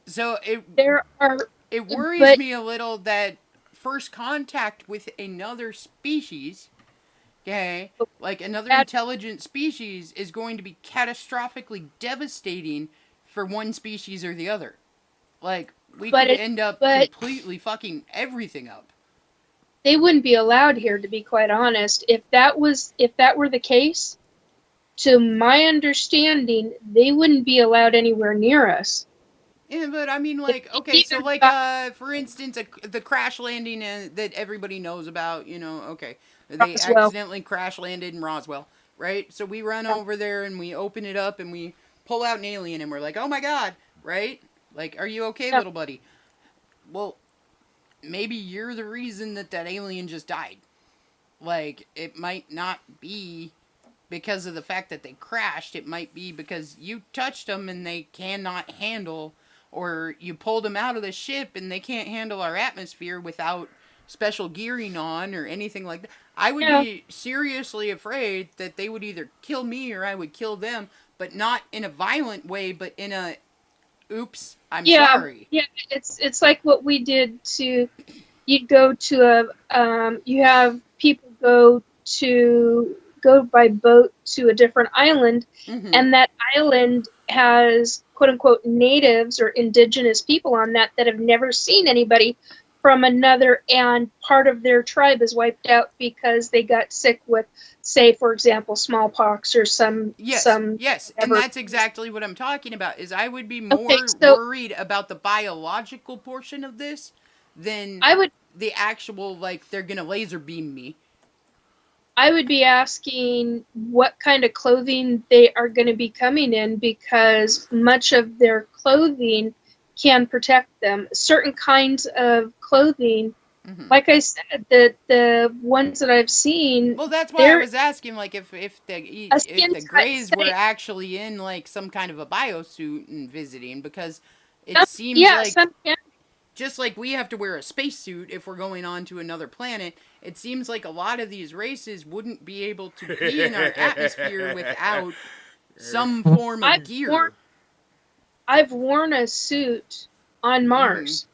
So there are it worries But- me a little that first contact with another species, okay, like another intelligent species, is going to be catastrophically devastating for one species or the other. Like, we But could it- end up but- completely fucking everything up. They wouldn't be allowed here, to be quite honest. If that were the case, to my understanding, they wouldn't be allowed anywhere near us. Yeah, but I mean, like, okay, so like, for instance, the crash landing that everybody knows about, you know, okay, they Roswell. accidentally crash landed in Roswell, right? So we run over there and we open it up and we pull out an alien and we're like, oh my god, right? Like, are you okay, Yeah. little buddy? Well, maybe you're the reason that alien just died. Like, it might not be because of the fact that they crashed. It might be because you touched them and they cannot handle, or you pulled them out of the ship and they can't handle our atmosphere without special gearing on or anything like that. I would be seriously afraid that they would either kill me or I would kill them, but not in a violent way, but in a, oops, I'm sorry. Yeah, it's like what we did to, you'd go to you have people go by boat to a different island, Mhm. and that island has quote unquote natives or indigenous people on that have never seen anybody from another, and part of their tribe is wiped out because they got sick with, say, for example, smallpox or some Yes, and whatever. that's exactly what I'm talking about. Is I would be more Okay, so- worried about the biological portion of this than I would the actual, like, they're gonna laser beam me. I would be asking what kind of clothing they are going to be coming in, because much of their clothing can protect them. Certain kinds of clothing, Mhm. like I said, the ones that I've seen, Well, that's why I they're- was asking, like, if A the skin tight Greys were state. actually in, like, some kind of a biosuit and visiting, because it some- seems yeah, like, some can. just like we have to wear a spacesuit if we're going on to another planet, it seems like a lot of these races wouldn't be able to be in our atmosphere without some form of gear. I've worn a suit on Mars.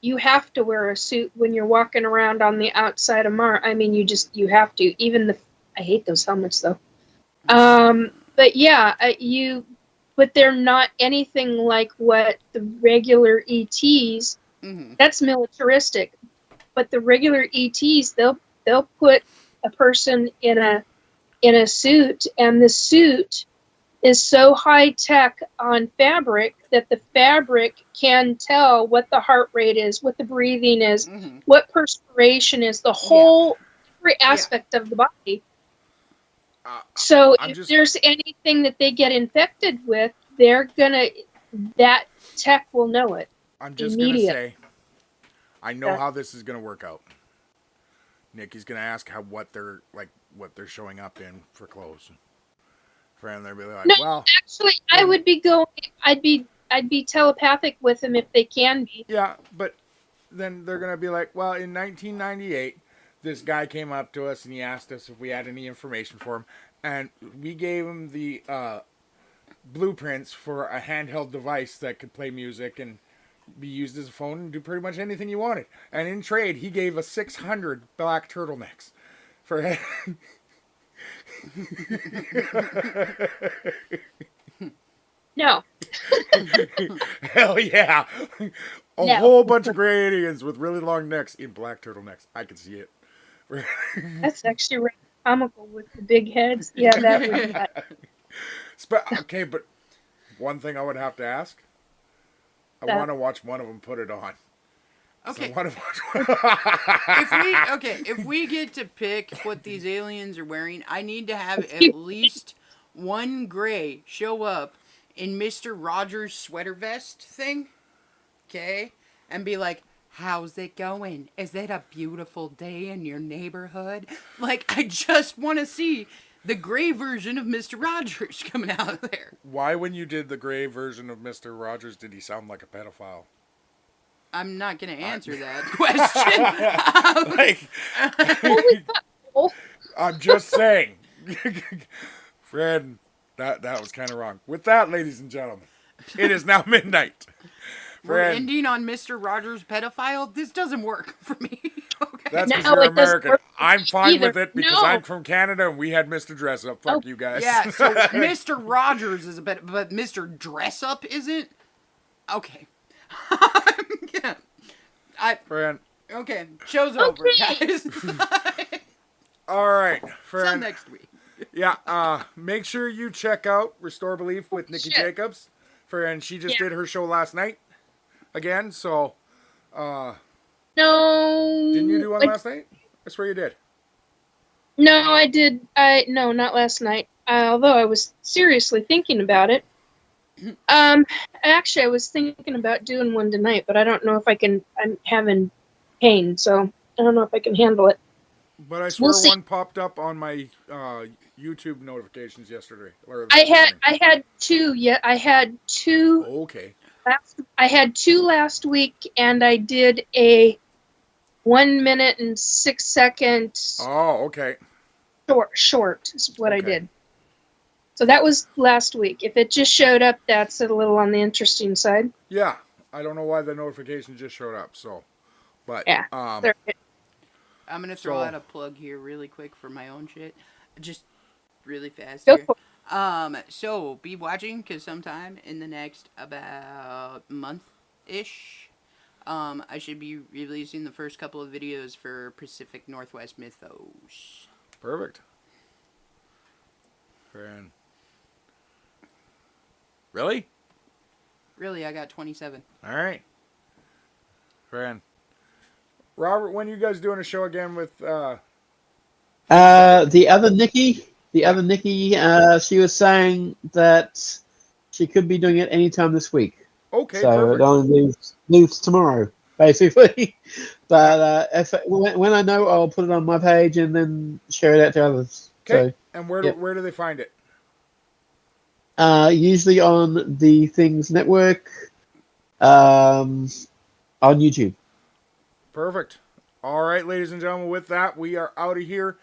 You have to wear a suit when you're walking around on the outside of Mars. I mean, you have to. Even I hate those helmets though. But yeah, but they're not anything like what the regular ETs. Mm-hmm. That's militaristic. But the regular ETs, they'll put a person in a suit, and the suit is so high tech on fabric that the fabric can tell what the heart rate is, what the breathing is, Mm-hmm. what perspiration is, the whole every aspect of the body. So if there's anything that they get infected with, that tech will know it. I'm just going to say, I know how this is going to work out. Nikki's going to ask what they're showing up in for clothes. And they'll be like, No, well, actually, I would be going. I'd be telepathic with them if they can be. yeah, but then they're going to be like, well, in 1998, this guy came up to us and he asked us if we had any information for him, and we gave him the blueprints for a handheld device that could play music and be used as a phone and do pretty much anything you wanted. And in trade, he gave us 600 black turtlenecks for. No. Hell yeah! A whole bunch of gray aliens with really long necks in black turtlenecks. I can see it. That's actually really comical with the big heads. Yeah, that would. Okay, but one thing I would have to ask. I want to watch one of them put it on. Okay. So I want to watch if we get to pick what these aliens are wearing, I need to have at least one gray show up in Mr. Rogers' sweater vest thing, okay, and be like, how's it going? Is it a beautiful day in your neighborhood? Like, I just want to see the gray version of Mr. Rogers coming out of there. Why, when you did the gray version of Mr. Rogers, did he sound like a pedophile? I'm not going to answer that question. I'm just saying. Fred, that was kind of wrong. With that, ladies and gentlemen, it is now midnight. We're Friend. ending on Mr. Rogers pedophile. This doesn't work for me. Okay. That's because No, you're it doesn't American. work I'm fine either. with it because No. I'm from Canada and we had Mr. Dress Up. Fuck you guys. Yeah, so Mr. Rogers is a bit, but Mr. Dress Up isn't? Okay. Yeah. Friend. Okay, show's over, guys. All right, Till friend. next week. Yeah, make sure you check out Restore Belief with Nikki Shit. Jacobs. Friend, she just Yeah. did her show last night. Again, so No. didn't you do one last night? I swear you did. No, I did. No, not last night. Although I was seriously thinking about it. Actually, I was thinking about doing one tonight, but I don't know if I can. I'm having pain, so I don't know if I can handle it. But I swear We'll see. one popped up on my YouTube notifications yesterday. Or I this morning. had two. Yeah, I had two. Okay. I had two last week, and I did a 1 minute and 6 second Oh, okay. short is what I Okay. did. So that was last week. If it just showed up, that's a little on the interesting side. Yeah, I don't know why the notification just showed up. So, but Yeah. There- I'm gonna throw So- out a plug here really quick for my own shit. Just really fast Go here. for it. So be watching, because sometime in the next about month-ish, I should be releasing the first couple of videos for Pacific Northwest Mythos. perfect. Friend. Really? Really, I got 27. All right. Friend. Robert, when are you guys doing a show again with The other Nikki, she was saying that she could be doing it anytime this week. Okay, So perfect. it only leaves tomorrow, basically. But when I know, I'll put it on my page and then share it out to others. Okay. So And where yep. where do they find it? usually on the Things Network, on YouTube. Perfect. All right, ladies and gentlemen, with that, we are out of here.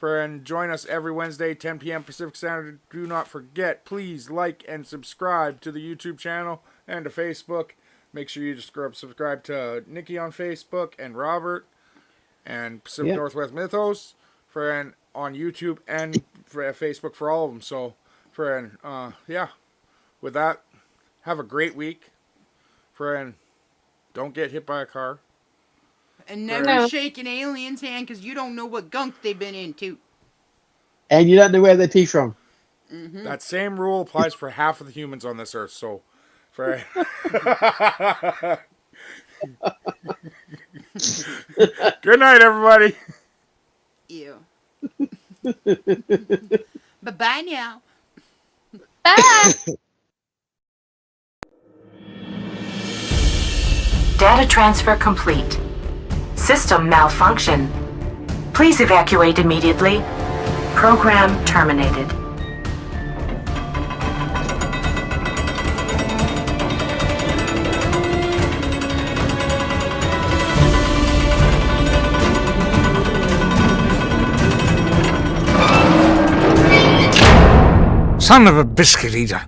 And join us every Wednesday, 10 p.m. Pacific Standard. Do not forget, please like and subscribe to the YouTube channel and to Facebook. Make sure you just subscribe to Nikki on Facebook and Robert and Pacific Yep. Northwest Mythos on YouTube and for Facebook for all of them. So, yeah, with that, have a great week. Don't get hit by a car. And never No. shake an alien's hand, because you don't know what gunk they've been into. And you don't know where they're tea from. That same rule applies for half of the humans on this earth. So, good night, everybody. Ew. Bye-bye now. Ah! Data transfer complete. System malfunction. Please evacuate immediately. Program terminated. Son of a biscuit eater.